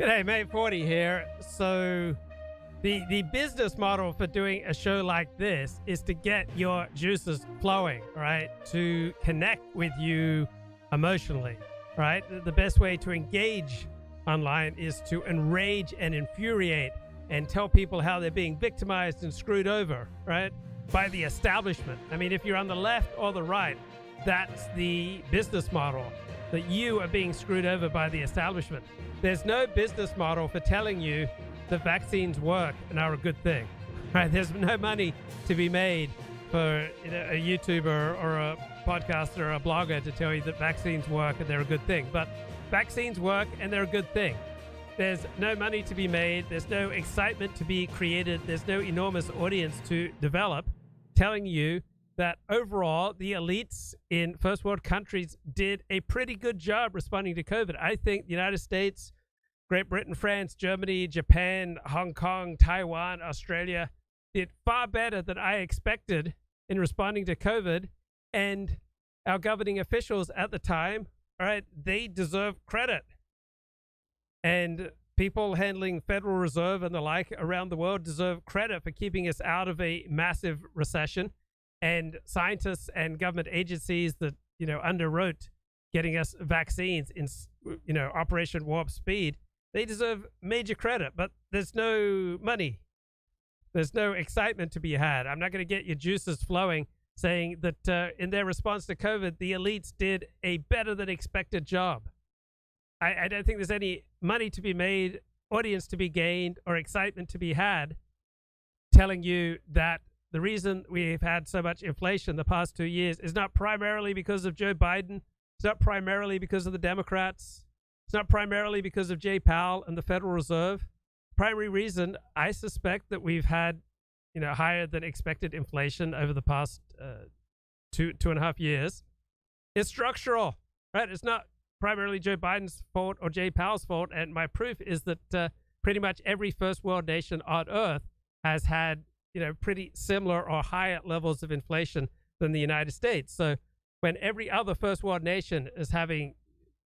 G'day, Mate 40 here. So the business model for doing a show like this is to get your juices flowing, right? To connect with you emotionally, right? The best way to engage online is to enrage and infuriate and tell people how they're being victimized and screwed over, right? By the establishment. I mean, if you're on the left or the right, that's the business model, that you are being screwed over by the establishment. There's no business model for telling you that vaccines work and are a good thing, right? There's no money to be made for a YouTuber or a podcaster or a blogger to tell you that vaccines work and they're a good thing. But vaccines work and they're a good thing. There's no money to be made. There's no excitement to be created. There's no enormous audience to develop telling you that overall the elites in first world countries did a pretty good job responding to COVID. I think the United States, Great Britain, France, Germany, Japan, Hong Kong, Taiwan, Australia did far better than I expected in responding to COVID. And our governing officials at the time, all right, they deserve credit. And people handling Federal Reserve and the like around the world deserve credit for keeping us out of a massive recession. And scientists and government agencies that, underwrote getting us vaccines in, Operation Warp Speed, they deserve major credit. But there's no money. There's no excitement to be had. I'm not going to get your juices flowing saying that in their response to COVID, the elites did a better than expected job. I don't think there's any money to be made, audience to be gained, or excitement to be had telling you that the reason we've had so much inflation the past 2 years is not primarily because of Joe Biden. It's not primarily because of the Democrats. It's not primarily because of Jay Powell and the Federal Reserve. Primary reason, I suspect, that we've had, higher than expected inflation over the past 2.5 years is structural, right? It's not primarily Joe Biden's fault or Jay Powell's fault. And my proof is that pretty much every first world nation on earth has had pretty similar or higher levels of inflation than the United States. So when every other first world nation is having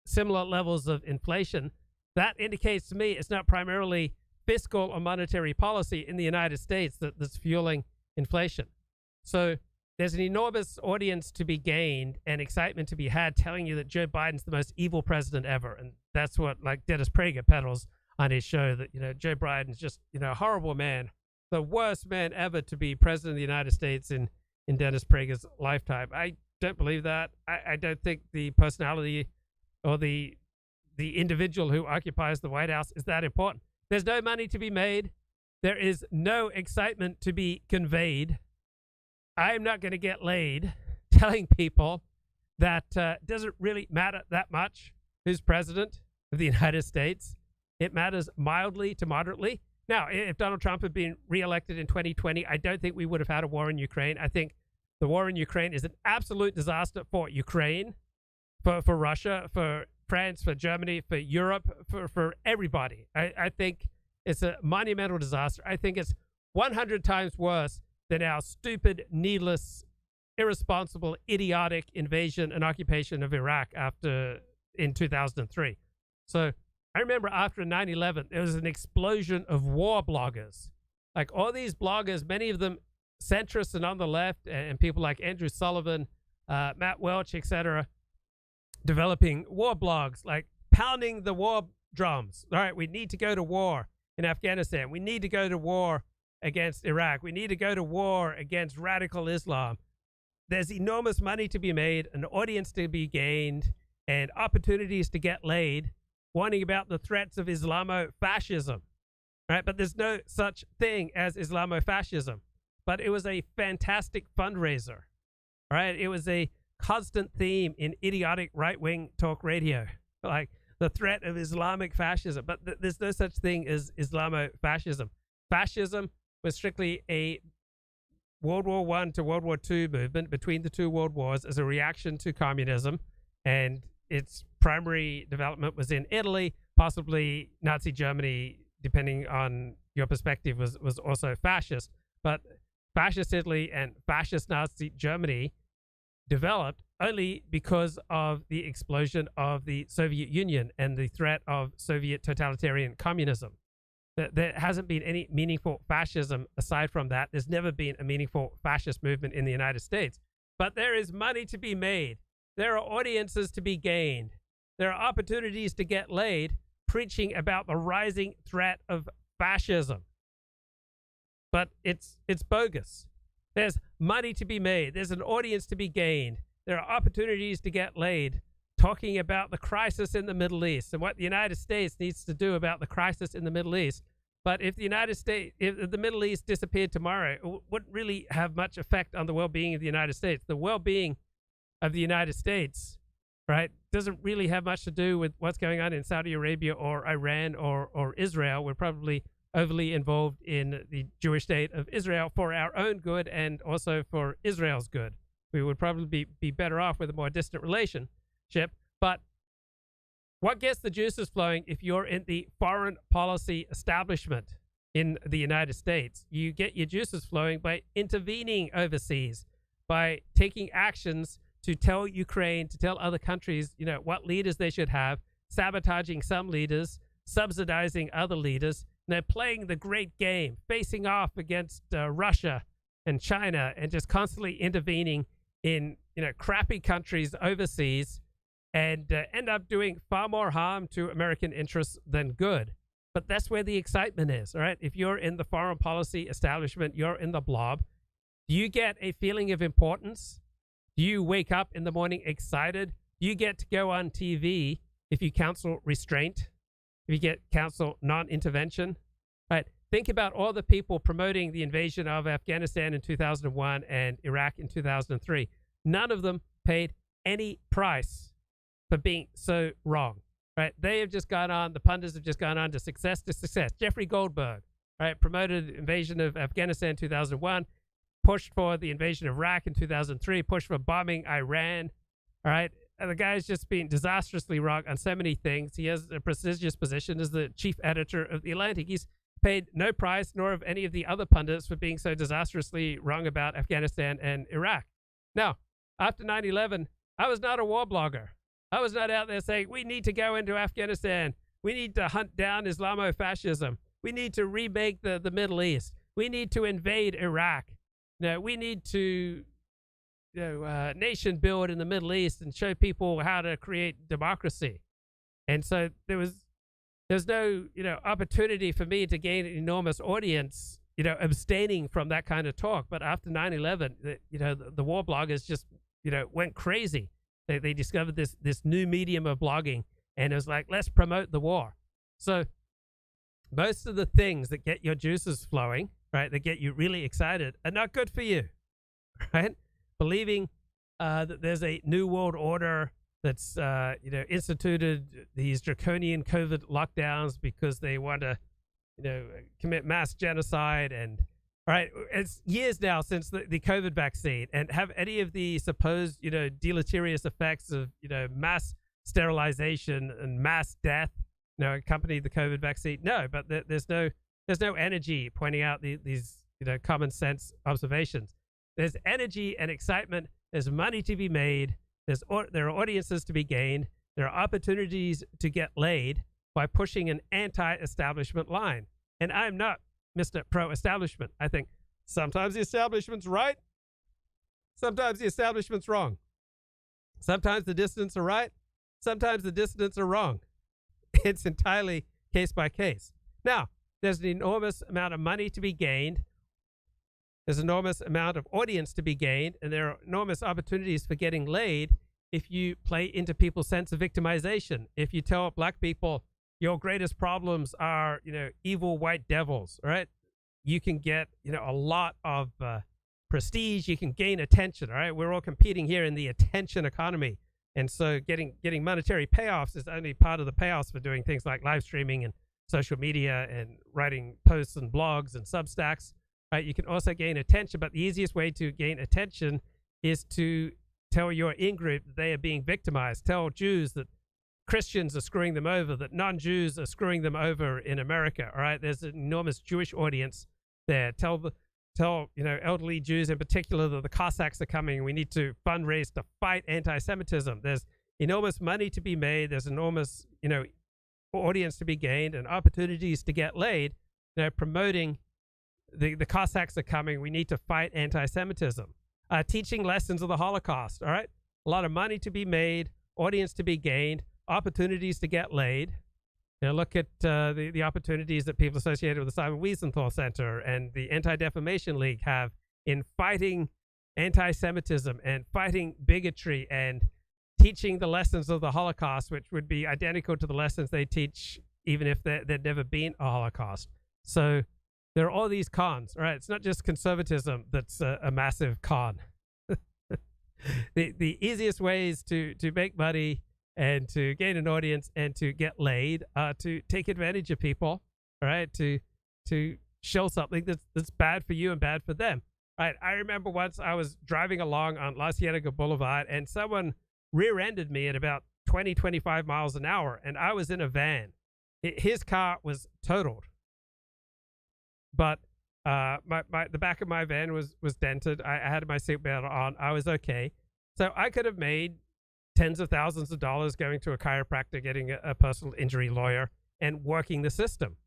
similar levels of inflation, that indicates to me it's not primarily fiscal or monetary policy in the United States that's fueling inflation. So there's an enormous audience to be gained and excitement to be had telling you that Joe Biden's the most evil president ever. And that's what Dennis Prager peddles on his show, that, Joe Biden's just, a horrible man. The worst man ever to be president of the United States in Dennis Prager's lifetime. I don't believe that. I don't think the personality or the individual who occupies the White House is that important. There's no money to be made. There is no excitement to be conveyed. I'm not going to get laid telling people that doesn't really matter that much who's president of the United States. It matters mildly to moderately. Now, if Donald Trump had been reelected in 2020, I don't think we would have had a war in Ukraine. I think the war in Ukraine is an absolute disaster for Ukraine, for Russia, for France, for Germany, for Europe, for everybody. I think it's a monumental disaster. I think it's 100 times worse than our stupid, needless, irresponsible, idiotic invasion and occupation of Iraq in 2003. So I remember after 9/11, there was an explosion of war bloggers. Like all these bloggers, many of them centrists and on the left, and people like Andrew Sullivan, Matt Welch, etc., developing war blogs, like pounding the war drums. All right, we need to go to war in Afghanistan. We need to go to war against Iraq. We need to go to war against radical Islam. There's enormous money to be made, an audience to be gained, and opportunities to get laid, warning about the threats of Islamo-fascism, right? But there's no such thing as Islamo-fascism. But it was a fantastic fundraiser, right? It was a constant theme in idiotic right-wing talk radio, like the threat of Islamic fascism. But there's no such thing as Islamo-fascism. Fascism was strictly a World War I to World War II movement between the two world wars as a reaction to communism, and its primary development was in Italy, possibly Nazi Germany, depending on your perspective, was also fascist. But fascist Italy and fascist Nazi Germany developed only because of the explosion of the Soviet Union and the threat of Soviet totalitarian communism. There hasn't been any meaningful fascism aside from that. There's never been a meaningful fascist movement in the United States. But there is money to be made. There are audiences to be gained. There are opportunities to get laid preaching about the rising threat of fascism. But it's bogus. There's money to be made. There's an audience to be gained. There are opportunities to get laid talking about the crisis in the Middle East and what the United States needs to do about the crisis in the Middle East. But if if the Middle East disappeared tomorrow, it wouldn't really have much effect on the well-being of the United States. The well-being of the United States, right, doesn't really have much to do with what's going on in Saudi Arabia or Iran or Israel. We're probably overly involved in the Jewish state of Israel for our own good and also for Israel's good. We would probably be better off with a more distant relationship. But what gets the juices flowing if you're in the foreign policy establishment in the United States? You get your juices flowing by intervening overseas, by taking actions to tell Ukraine, to tell other countries, what leaders they should have, sabotaging some leaders, subsidizing other leaders. They're playing the great game, facing off against Russia and China, and just constantly intervening in crappy countries overseas, and end up doing far more harm to American interests than good. But that's where the excitement is, all right? If you're in the foreign policy establishment, you're in the blob, do you get a feeling of importance? Do you wake up in the morning excited? Do you get to go on TV if you counsel restraint? If you get counsel non-intervention? Right? Think about all the people promoting the invasion of Afghanistan in 2001 and Iraq in 2003. None of them paid any price for being so wrong. Right? They have just gone on, the pundits have just gone on to success. Jeffrey Goldberg, right, promoted the invasion of Afghanistan in 2001, pushed for the invasion of Iraq in 2003, pushed for bombing Iran. All right? And the guy's just been disastrously wrong on so many things. He has a prestigious position as the chief editor of The Atlantic. He's paid no price, nor of any of the other pundits, for being so disastrously wrong about Afghanistan and Iraq. Now, after 9/11, I was not a war blogger. I was not out there saying, we need to go into Afghanistan. We need to hunt down Islamofascism. We need to remake the Middle East. We need to invade Iraq. We need to nation build in the Middle East and show people how to create democracy. And so there's no opportunity for me to gain an enormous audience abstaining from that kind of talk. But after 9/11, the war bloggers just went crazy. They discovered this new medium of blogging, and it was like, let's promote the war. So most of the things that get your juices flowing, right, that get you really excited, are not good for you, right? Believing that there's a new world order that's instituted these draconian COVID lockdowns because they want to commit mass genocide. And all right, it's years now since the COVID vaccine, and have any of the supposed deleterious effects of mass sterilization and mass death accompanied the COVID vaccine? No, but there's no energy pointing out these common sense observations. There's energy and excitement. There's money to be made. There are audiences to be gained. There are opportunities to get laid by pushing an anti-establishment line. And I'm not Mr. Pro-establishment. I think sometimes the establishment's right. Sometimes the establishment's wrong. Sometimes the dissidents are right. Sometimes the dissidents are wrong. It's entirely case by case. Now, there's an enormous amount of money to be gained. There's an enormous amount of audience to be gained, and there are enormous opportunities for getting laid if you play into people's sense of victimization. If you tell black people your greatest problems are, evil white devils, all right? You can get, a lot of prestige. You can gain attention, all right? We're all competing here in the attention economy. And so getting monetary payoffs is only part of the payoffs for doing things like live streaming and social media and writing posts and blogs and Substacks. Right? You can also gain attention, but the easiest way to gain attention is to tell your in-group that they are being victimized. Tell Jews that Christians are screwing them over, that non-Jews are screwing them over in America. All right, there's an enormous Jewish audience there. Tell tell, elderly Jews in particular that the Cossacks are coming. We need to fundraise to fight anti-Semitism. There's enormous money to be made. There's enormous, audience to be gained and opportunities to get laid. Promoting the Cossacks are coming. We need to fight anti-Semitism. Teaching lessons of the Holocaust. All right, a lot of money to be made, audience to be gained, opportunities to get laid. Look at the opportunities that people associated with the Simon Wiesenthal Center and the Anti-Defamation League have in fighting anti-Semitism and fighting bigotry and teaching the lessons of the Holocaust, which would be identical to the lessons they teach even if there'd never been a Holocaust. So there are all these cons, right? It's not just conservatism that's a massive con. The easiest ways to make money and to gain an audience and to get laid, to take advantage of people, all right, to show something that's bad for you and bad for them. Right? I remember once I was driving along on La Cienega Boulevard and someone rear-ended me at about 20, 25 miles an hour, and I was in a van. His car was totaled, but the back of my van was dented. I had my seatbelt on. I was okay. So I could have made tens of thousands of dollars going to a chiropractor, getting a personal injury lawyer, and working the system.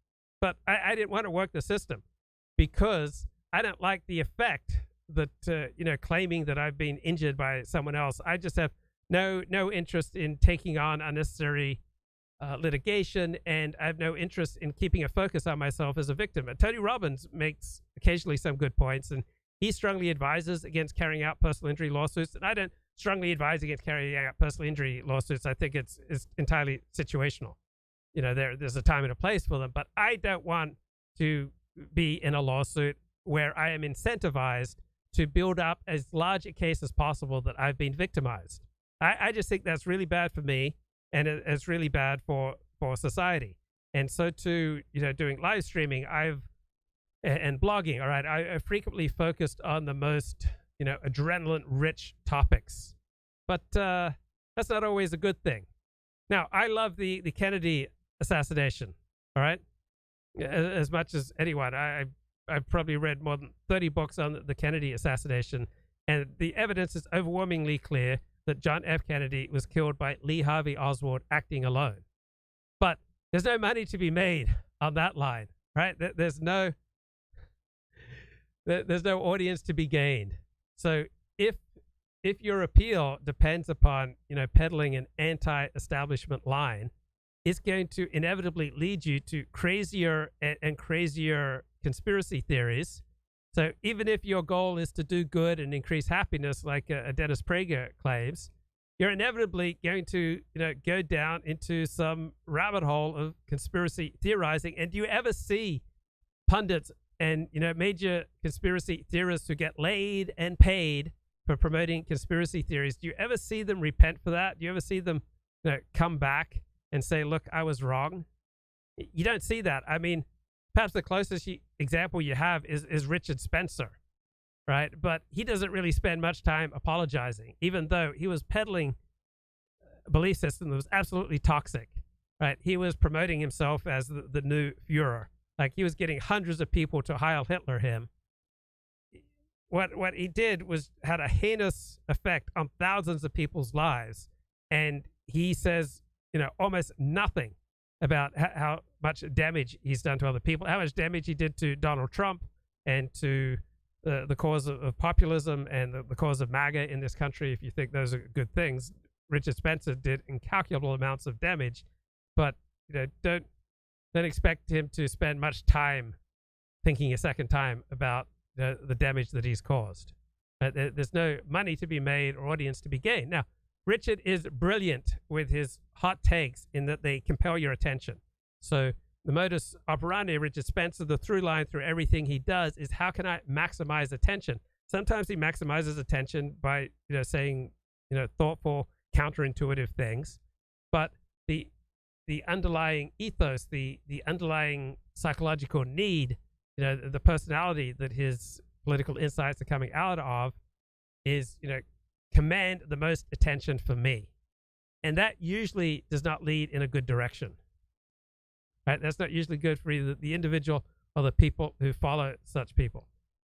But I didn't want to work the system because I don't like the effect that, claiming that I've been injured by someone else. I just have no interest in taking on unnecessary litigation, and I have no interest in keeping a focus on myself as a victim. And Tony Robbins makes occasionally some good points, and he strongly advises against carrying out personal injury lawsuits, and I don't strongly advise against carrying out personal injury lawsuits. I think it's entirely situational. There's a time and a place for them, but I don't want to be in a lawsuit where I am incentivized to build up as large a case as possible that I've been victimized. I just think that's really bad for me, and it's really bad for society. And so too, doing live streaming, and blogging, all right, I frequently focused on the most, adrenaline-rich topics. But that's not always a good thing. Now, I love the Kennedy assassination, all right, as much as anyone. I've probably read more than 30 books on the Kennedy assassination, and the evidence is overwhelmingly clear that John F. Kennedy was killed by Lee Harvey Oswald acting alone. But there's no money to be made on that line, right? There's no audience to be gained. So if your appeal depends upon, peddling an anti-establishment line, it's going to inevitably lead you to crazier and crazier conspiracy theories. So even if your goal is to do good and increase happiness, like Dennis Prager claims, you're inevitably going to, go down into some rabbit hole of conspiracy theorizing. And do you ever see pundits and, major conspiracy theorists who get laid and paid for promoting conspiracy theories? Do you ever see them repent for that? Do you ever see them, come back and say, look, I was wrong? You don't see that. I mean, perhaps the closest example you have is Richard Spencer, right? But he doesn't really spend much time apologizing, even though he was peddling a belief system that was absolutely toxic, right? He was promoting himself as the new Führer. Like, he was getting hundreds of people to Heil Hitler him. What he did had a heinous effect on thousands of people's lives. And he says, almost nothing about how much damage he's done to other people, how much damage he did to Donald Trump and to the cause of populism and the cause of MAGA in this country. If you think those are good things, Richard Spencer did incalculable amounts of damage, but don't expect him to spend much time thinking a second time about the damage that he's caused. There's no money to be made or audience to be gained. Now, Richard is brilliant with his hot takes in that they compel your attention. So the modus operandi of Richard Spencer, the through line through everything he does, is how can I maximize attention? Sometimes he maximizes attention by saying thoughtful, counterintuitive things, but the underlying ethos, the underlying psychological need, the personality that his political insights are coming out of is command the most attention for me. And that usually does not lead in a good direction. Right? That's not usually good for either the individual or the people who follow such people.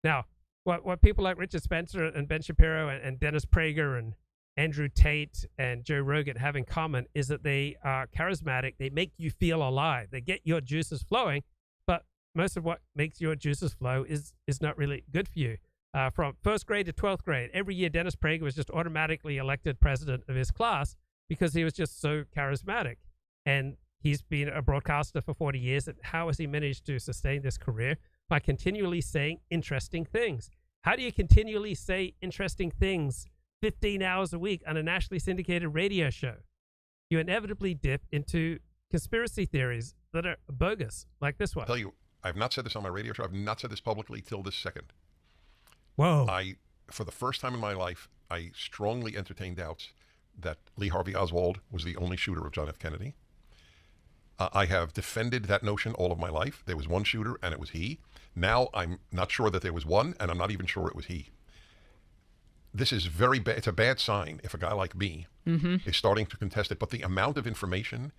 Now, what people like Richard Spencer and Ben Shapiro and Dennis Prager and Andrew Tate and Joe Rogan have in common is that they are charismatic. They make you feel alive. They get your juices flowing, but most of what makes your juices flow is not really good for you. From first grade to 12th grade, every year Dennis Prager was just automatically elected president of his class because he was just so charismatic. And he's been a broadcaster for 40 years. And how has he managed to sustain this career? By continually saying interesting things. How do you continually say interesting things 15 hours a week on a nationally syndicated radio show? You inevitably dip into conspiracy theories that are bogus, like this one. I'll tell you, I've not said this on my radio show. I've not said this publicly till this second. Whoa. For the first time in my life, I strongly entertained doubts that Lee Harvey Oswald was the only shooter of John F. Kennedy. I have defended that notion all of my life. There was one shooter, and it was he. Now I'm not sure that there was one, and I'm not even sure it was he. This is very bad. It's a bad sign if a guy like me is starting to contest it. But the amount of information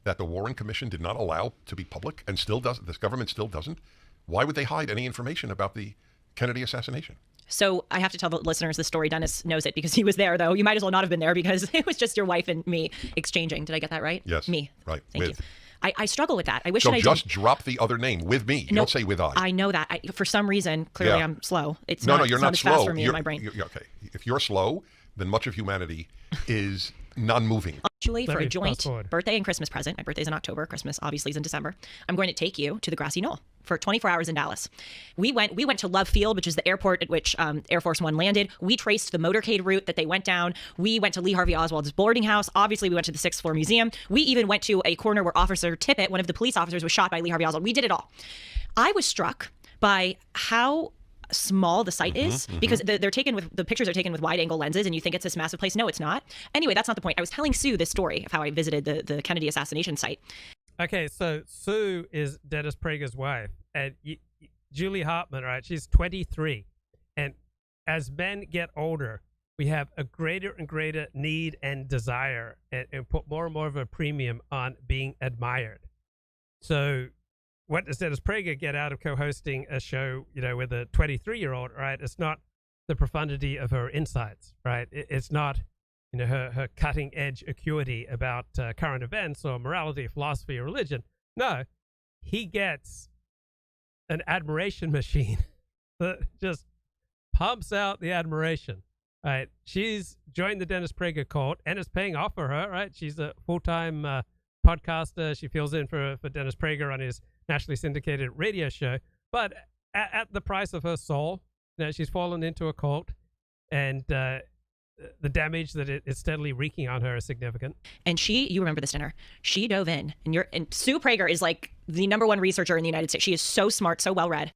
that the Warren Commission did not allow to be public and still doesn't, this government still doesn't, why would they hide any information about the Kennedy assassination? So I have to tell the listeners the story. Dennis knows it because he was there, though. You might as well not have been there because it was just your wife and me exchanging. Did I get that right? Yes. Me. Right. Thank you. I struggle with that. I wish so that I just did. drop the other name with me. You don't say with I. I know that. For some reason, clearly I'm slow. It's no, not, you're it's not not as slow. fast for me in my brain. You're, okay. If you're slow, then much of humanity is non-moving. Actually, for a joint birthday and Christmas present, my birthday's in October, Christmas obviously is in December, I'm going to take you to the grassy knoll for 24 hours in Dallas. We went to Love Field, which is the airport at which Air Force One landed. We traced the motorcade route that they went down. We went to Lee Harvey Oswald's boarding house. Obviously, we went to the 6th floor museum. We even went to a corner where Officer Tippett, one of the police officers, was shot by Lee Harvey Oswald. We did it all. I was struck by how small the site is because they're taken with the pictures are taken with wide angle lenses and you think it's this massive place. No, it's not. Anyway, that's not the point. I was telling Sue this story of how I visited the Kennedy assassination site. Okay, so Sue is Dennis Prager's wife, and Julie Hartman, right? She's 23, and as men get older, we have a greater and greater need and desire, and put more and more of a premium on being admired. So what does Dennis Prager get out of co-hosting a show, with a 23-year-old, right? It's not the profundity of her insights, right? It's not, her cutting-edge acuity about current events or morality, philosophy, or religion. No, he gets an admiration machine that just pumps out the admiration, right? She's joined the Dennis Prager cult, and it's paying off for her, right? She's a full-time podcaster. She fills in for Dennis Prager on his nationally syndicated radio show, but at the price of her soul, she's fallen into a cult, and the damage that it's steadily wreaking on her is significant. And you remember this dinner, she dove in, and Sue Prager is like the #1 researcher in the United States. She is so smart, so well read.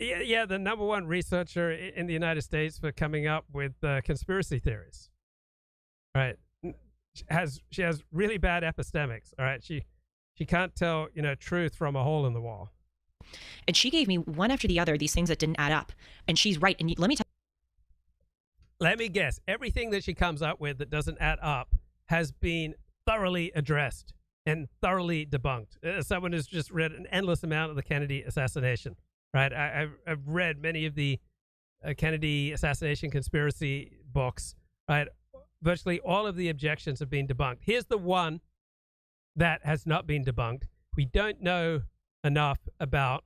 Yeah, the #1 researcher in the United States for coming up with conspiracy theories. Right, she has really bad epistemics. All right, she can't tell truth from a hole in the wall. And she gave me one after the other these things that didn't add up. And she's right. And let me guess. Everything that she comes up with that doesn't add up has been thoroughly addressed and thoroughly debunked. Someone who's just read an endless amount of the Kennedy assassination, right? I've read many of the Kennedy assassination conspiracy books, right? Virtually all of the objections have been debunked. Here's the one that has not been debunked. We don't know enough about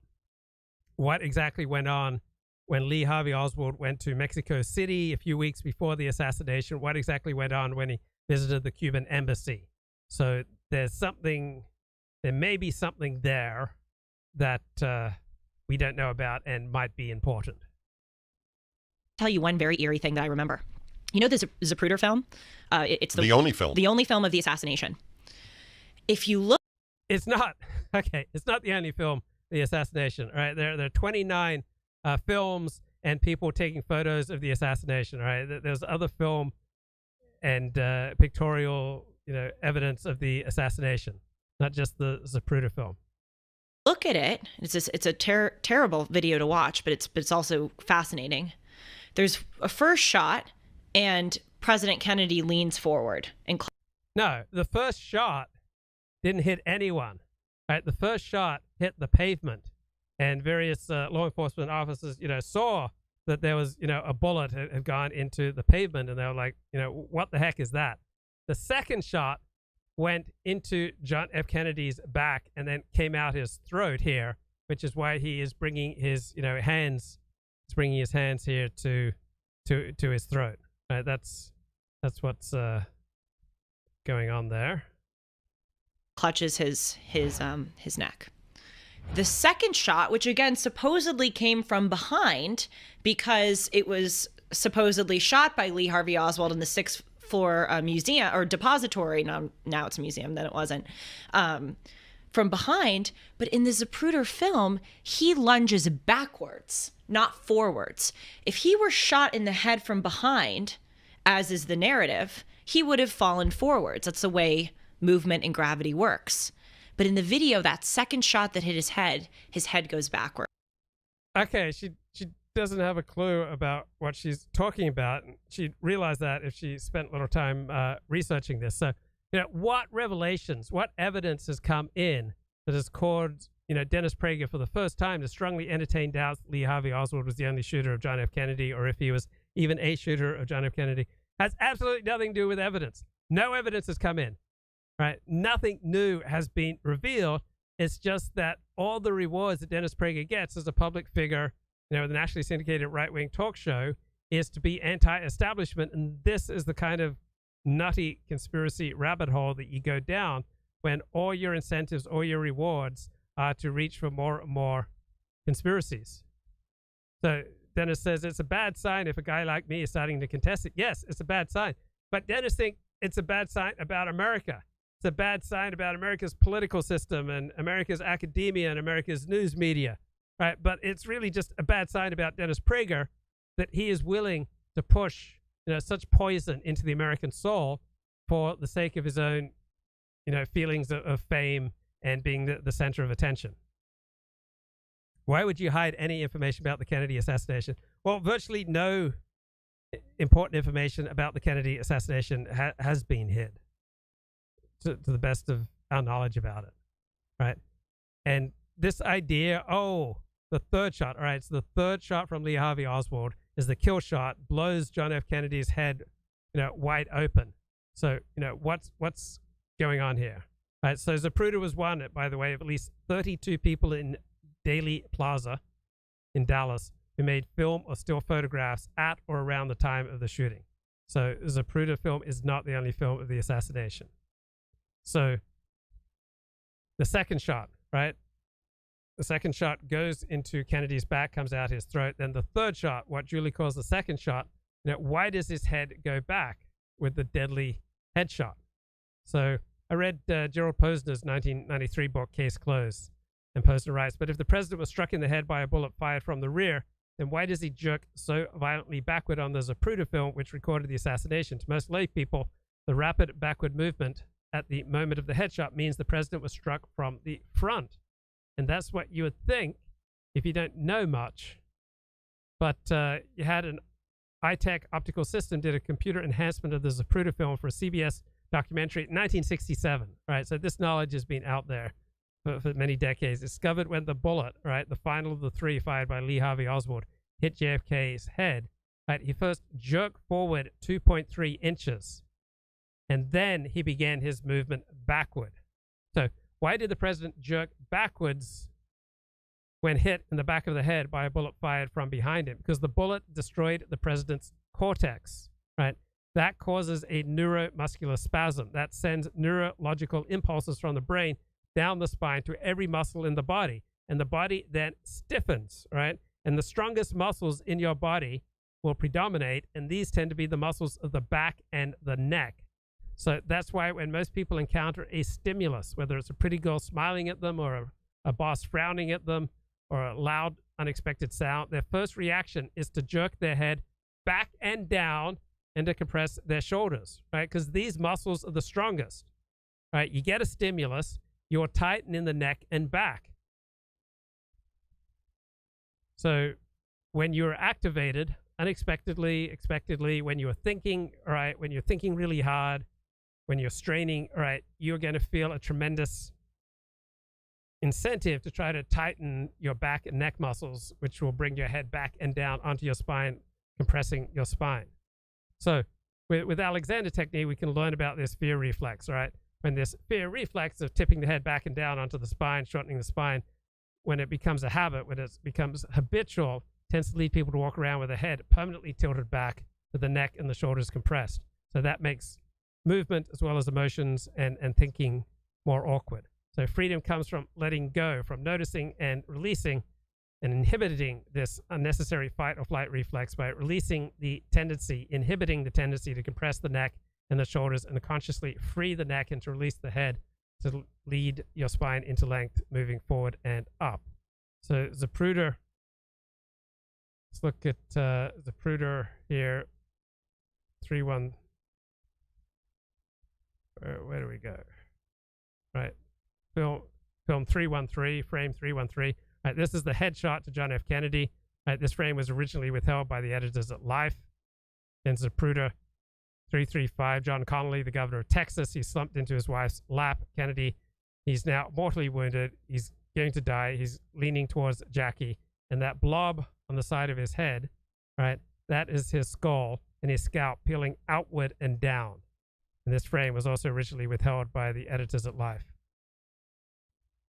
what exactly went on when Lee Harvey Oswald went to Mexico City a few weeks before the assassination, what exactly went on when he visited the Cuban embassy. So there may be something there that we don't know about and might be important. Tell you one very eerie thing that I remember. The Zapruder film? It's the only film. The only film of the assassination. If you look, it's not the only film, the assassination, right? There are 29 films and people taking photos of the assassination, right? There's other film and pictorial, evidence of the assassination, not just the Zapruder film. Look at it. It's a terrible video to watch, but it's also fascinating. There's a first shot, and President Kennedy leans forward. No, the first shot didn't hit anyone. Right, the first shot hit the pavement, and various law enforcement officers, saw that there was, a bullet had gone into the pavement, and they were like, what the heck is that? The second shot went into John F. Kennedy's back and then came out his throat here, which is why he is bringing his, hands. He's bringing his hands here to his throat. Right? That's what's going on there. Clutches his neck. The second shot, which again supposedly came from behind because it was supposedly shot by Lee Harvey Oswald in the 6th floor museum or depository. Now it's a museum, then it wasn't. From behind, but in the Zapruder film, he lunges backwards, not forwards. If he were shot in the head from behind, as is the narrative, he would have fallen forwards. That's the way movement and gravity works. But in the video, that second shot that hit his head goes backward. Okay, she doesn't have a clue about what she's talking about. She'd realize that if she spent a little time researching this. So, what revelations, what evidence has come in that has caused, Dennis Prager for the first time to strongly entertain doubts Lee Harvey Oswald was the only shooter of John F. Kennedy, or if he was even a shooter of John F. Kennedy, has absolutely nothing to do with evidence. No evidence has come in. Right? Nothing new has been revealed. It's just that all the rewards that Dennis Prager gets as a public figure, the nationally syndicated right-wing talk show, is to be anti-establishment. And this is the kind of nutty conspiracy rabbit hole that you go down when all your incentives, all your rewards are to reach for more and more conspiracies. So Dennis says it's a bad sign if a guy like me is starting to contest it. Yes, it's a bad sign. But Dennis thinks it's a bad sign about America. It's a bad sign about America's political system and America's academia and America's news media, right? But it's really just a bad sign about Dennis Prager that he is willing to push, such poison into the American soul for the sake of his own, feelings of fame and being the center of attention. Why would you hide any information about the Kennedy assassination? Well, virtually no important information about the Kennedy assassination has been hid. To the best of our knowledge about it, right? And this idea, the third shot, all right, so the third shot from Lee Harvey Oswald is the kill shot, blows John F. Kennedy's head, wide open. So, what's going on here? All right, so Zapruder was one, by the way, of at least 32 people in Dealey Plaza in Dallas who made film or still photographs at or around the time of the shooting. So Zapruder film is not the only film of the assassination. So the second shot, right? The second shot goes into Kennedy's back, comes out his throat. Then the third shot, what Julie calls the second shot, why does his head go back with the deadly headshot? So I read Gerald Posner's 1993 book, Case Closed, and Posner writes, but if the president was struck in the head by a bullet fired from the rear, then why does he jerk so violently backward on the Zapruder film, which recorded the assassination? To most lay people, the rapid backward movement at the moment of the headshot means the president was struck from the front. And that's what you would think if you don't know much. But you had an high-tech optical system did a computer enhancement of the Zapruder film for a CBS documentary in 1967. Right, so this knowledge has been out there for many decades. Discovered when the bullet, right, the final of the three fired by Lee Harvey Oswald, hit JFK's head. Right, he first jerked forward 2.3 inches. And then he began his movement backward. So why did the president jerk backwards when hit in the back of the head by a bullet fired from behind him? Because the bullet destroyed the president's cortex, right? That causes a neuromuscular spasm. That sends neurological impulses from the brain down the spine to every muscle in the body. And the body then stiffens, right? And the strongest muscles in your body will predominate. And these tend to be the muscles of the back and the neck. So that's why when most people encounter a stimulus, whether it's a pretty girl smiling at them or a boss frowning at them or a loud, unexpected sound, their first reaction is to jerk their head back and down and to compress their shoulders, right? Because these muscles are the strongest, right? You get a stimulus, you're tighten in the neck and back. So when you're activated unexpectedly, expectedly, when you're thinking, right, when you're thinking really hard, when you're straining, right, you're going to feel a tremendous, incentive to try to tighten your back and neck muscles, which will bring your head back and down onto your spine, compressing your spine. So with Alexander technique, we can learn about this fear reflex, right? When this fear reflex of tipping the head back and down onto the spine, shortening the spine, when it becomes a habit, when it becomes habitual, tends to lead people to walk around with the head permanently tilted back with the neck and the shoulders compressed. So that makes movement as well as emotions and thinking more awkward. So freedom comes from letting go, from noticing and releasing and inhibiting this unnecessary fight or flight reflex by releasing the tendency, inhibiting the tendency to compress the neck and the shoulders, and to consciously free the neck and to release the head to lead your spine into length, moving forward and up. So Zapruder, let's look at Zapruder here, 3-1. Where do we go? Right. Film 313, frame 313. Right, this is the headshot to John F. Kennedy. Right, this frame was originally withheld by the editors at Life. Then Zapruder 335, John Connally, the governor of Texas. He slumped into his wife's lap. Kennedy, he's now mortally wounded. He's going to die. He's leaning towards Jackie. And that blob on the side of his head, right, that is his skull and his scalp peeling outward and down. And this frame was also originally withheld by the editors at Life.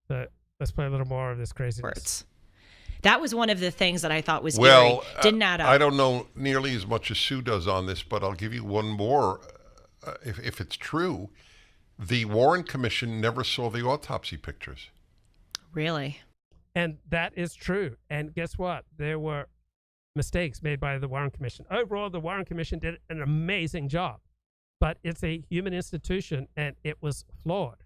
So let's play a little more of this craziness. Words. That was one of the things that I thought was well, eerie. Didn't add up. I don't know nearly as much as Sue does on this, but I'll give you one more. If it's true, the Warren Commission never saw the autopsy pictures. Really? And that is true. And guess what? There were mistakes made by the Warren Commission. Overall, the Warren Commission did an amazing job. But it's a human institution, and it was flawed.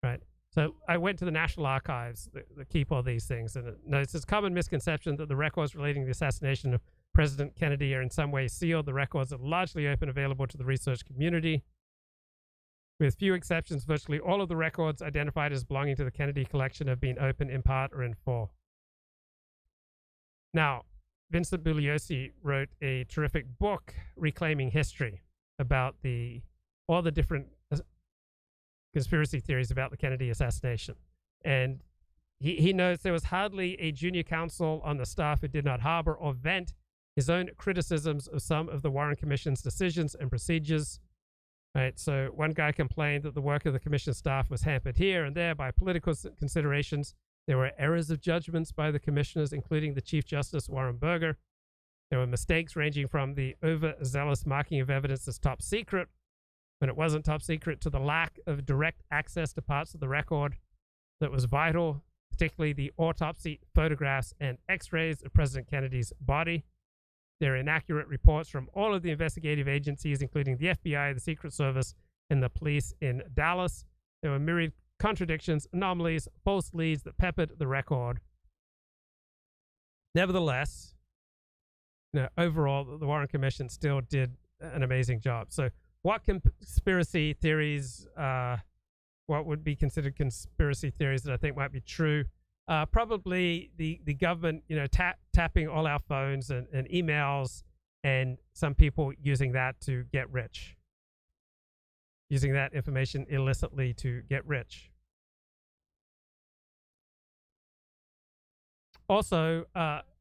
Right? So I went to the National Archives that keep all these things, and it notes it's a common misconception that the records relating to the assassination of President Kennedy are in some way sealed. The records are largely open, available to the research community. With few exceptions, virtually all of the records identified as belonging to the Kennedy collection have been open in part or in full. Now, Vincent Bugliosi wrote a terrific book, Reclaiming History, about all the different conspiracy theories about the Kennedy assassination. And he notes there was hardly a junior counsel on the staff who did not harbor or vent his own criticisms of some of the Warren Commission's decisions and procedures. Right, so one guy complained that the work of the commission staff was hampered here and there by political considerations. There were errors of judgments by the commissioners, including the Chief Justice Warren Burger. There were mistakes ranging from the overzealous marking of evidence as top secret, when it wasn't top secret, to the lack of direct access to parts of the record that was vital, particularly the autopsy photographs and x-rays of President Kennedy's body. There are inaccurate reports from all of the investigative agencies, including the FBI, the Secret Service, and the police in Dallas. There were myriad contradictions, anomalies, false leads that peppered the record. Nevertheless, overall, the Warren Commission still did an amazing job. So what conspiracy theories, what would be considered conspiracy theories that I think might be true? Probably the government, tapping all our phones and emails, and some people using that to get rich, using that information illicitly to get rich. Also,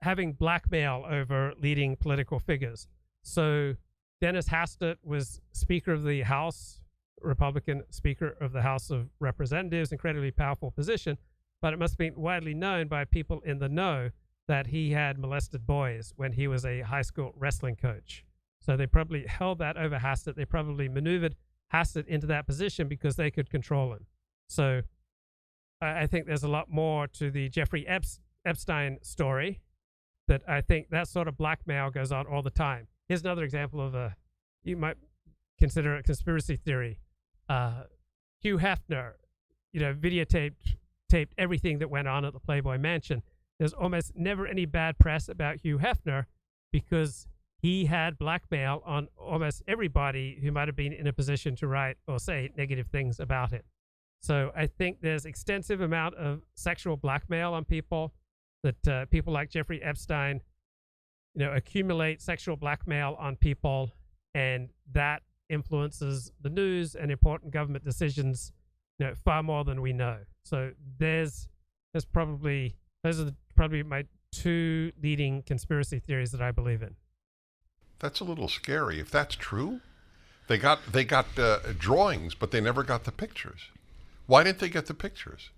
having blackmail over leading political figures. So Dennis Hastert was Speaker of the House, Republican Speaker of the House of Representatives, incredibly powerful position, but it must be widely known by people in the know that he had molested boys when he was a high school wrestling coach. So they probably held that over Hastert. They probably maneuvered Hastert into that position because they could control him. So I think there's a lot more to the Jeffrey Epstein story, that I think that sort of blackmail goes on all the time. Here's another example of you might consider a conspiracy theory. Hugh Hefner, videotaped everything that went on at the Playboy Mansion. There's almost never any bad press about Hugh Hefner because he had blackmail on almost everybody who might have been in a position to write or say negative things about him. So I think there's extensive amount of sexual blackmail on people, that people like Jeffrey Epstein, accumulate sexual blackmail on people, and that influences the news and important government decisions, far more than we know. So there's probably those are probably my two leading conspiracy theories that I believe in. That's a little scary. If that's true, they got drawings, but they never got the pictures. Why didn't they get the pictures?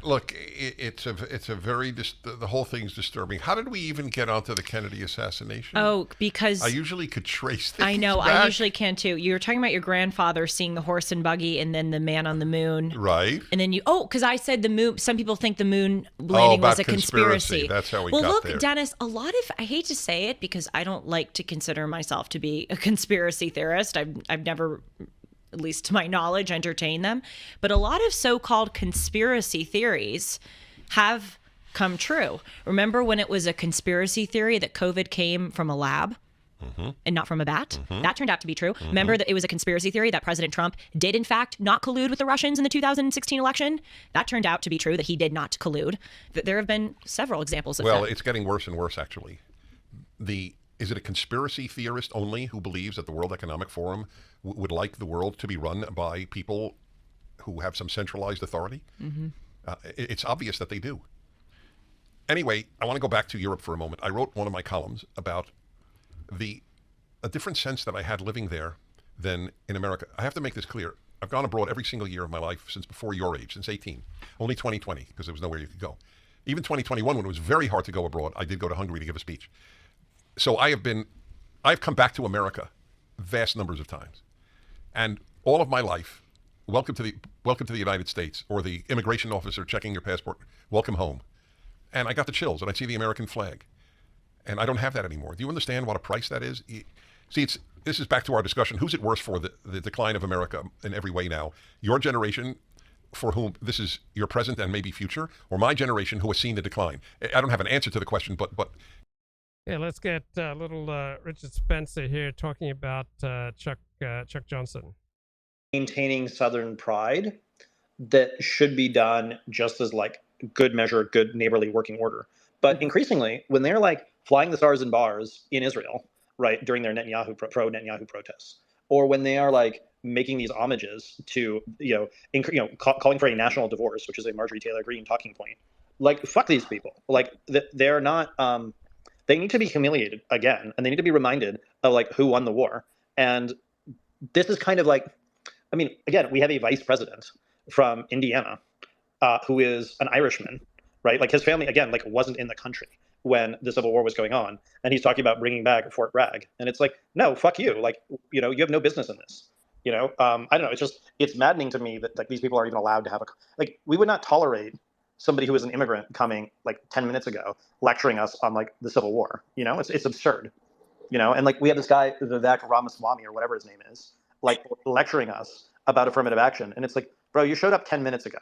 Look, it's a very the whole thing's disturbing. How did we even get onto the Kennedy assassination? Oh, because I usually could trace things. I know, back. I usually can too. You were talking about your grandfather seeing the horse and buggy, and then the man on the moon, right? And then because I said the moon. Some people think the moon landing was a conspiracy. That's how we got Well, look, there. Dennis, I hate to say it because I don't like to consider myself to be a conspiracy theorist. I've never, at least to my knowledge, entertain them. But a lot of so-called conspiracy theories have come true. Remember when it was a conspiracy theory that COVID came from a lab and not from a bat? That turned out to be true. Remember that it was a conspiracy theory that President Trump did, in fact, not collude with the Russians in the 2016 election? That turned out to be true, that he did not collude. There have been several examples of that. Well, it's getting worse and worse, actually. Is it a conspiracy theorist only who believes that the World Economic Forum would like the world to be run by people who have some centralized authority? It's obvious that they do. Anyway, I want to go back to Europe for a moment. I wrote one of my columns about a different sense that I had living there than in America. I have to make this clear. I've gone abroad every single year of my life since before your age, since 18. Only 2020, because there was nowhere you could go. Even 2021, when it was very hard to go abroad, I did go to Hungary to give a speech. So I've come back to America vast numbers of times. And all of my life, welcome to the United States, or the immigration officer checking your passport, welcome home. And I got the chills, and I see the American flag. And I don't have that anymore. Do you understand what a price that is? See, this is back to our discussion. Who's it worse for, the decline of America in every way now? Your generation, for whom this is your present and maybe future, or my generation who has seen the decline? I don't have an answer to the question, but yeah, let's get little Richard Spencer here talking about Chuck Johnson. Maintaining Southern pride that should be done just as like good measure, good neighborly working order. But increasingly, when they're like flying the stars and bars in Israel, right, during their pro-Netanyahu protests, or when they are like making these homages to, calling for a national divorce, which is a Marjorie Taylor Greene talking point, like, fuck these people. Like, they're not, they need to be humiliated again, and they need to be reminded of like who won the war. And this is kind of like, I mean, again, we have a vice president from Indiana who is an Irishman, right? Like his family, again, like wasn't in the country when the Civil War was going on. And he's talking about bringing back Fort Bragg. And it's like, no, fuck you. Like, you have no business in this. I don't know. It's maddening to me that like these people are even allowed to have we would not tolerate somebody who was an immigrant coming like 10 minutes ago lecturing us on like the Civil War. It's absurd. And like we have this guy, Vivek Ramaswamy or whatever his name is, like lecturing us about affirmative action. And it's like, bro, you showed up 10 minutes ago.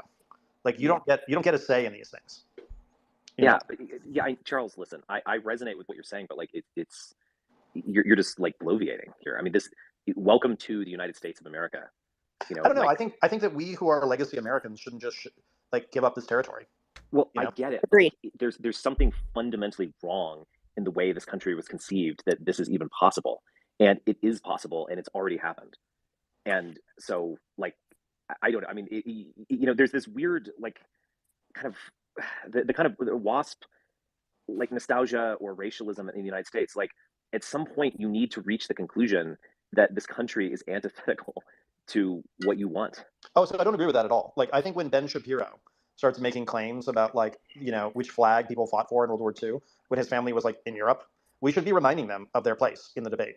Like you don't get a say in these things. Charles, listen, I resonate with what you're saying, but like you're just like bloviating here. I mean, welcome to the United States of America. I don't know. Like, I think that we who are legacy Americans shouldn't just give up this territory. Well, I get it. Agreed. There's something fundamentally wrong in the way this country was conceived that this is even possible, and it is possible, and it's already happened. And so, like, I don't know. I mean, there's this weird, like, kind of the kind of WASP, like, nostalgia or racialism in the United States. Like, at some point, you need to reach the conclusion that this country is antithetical to what you want. Oh, so I don't agree with that at all. Like, I think when Ben Shapiro starts making claims about like, which flag people fought for in World War II when his family was like in Europe, we should be reminding them of their place in the debate.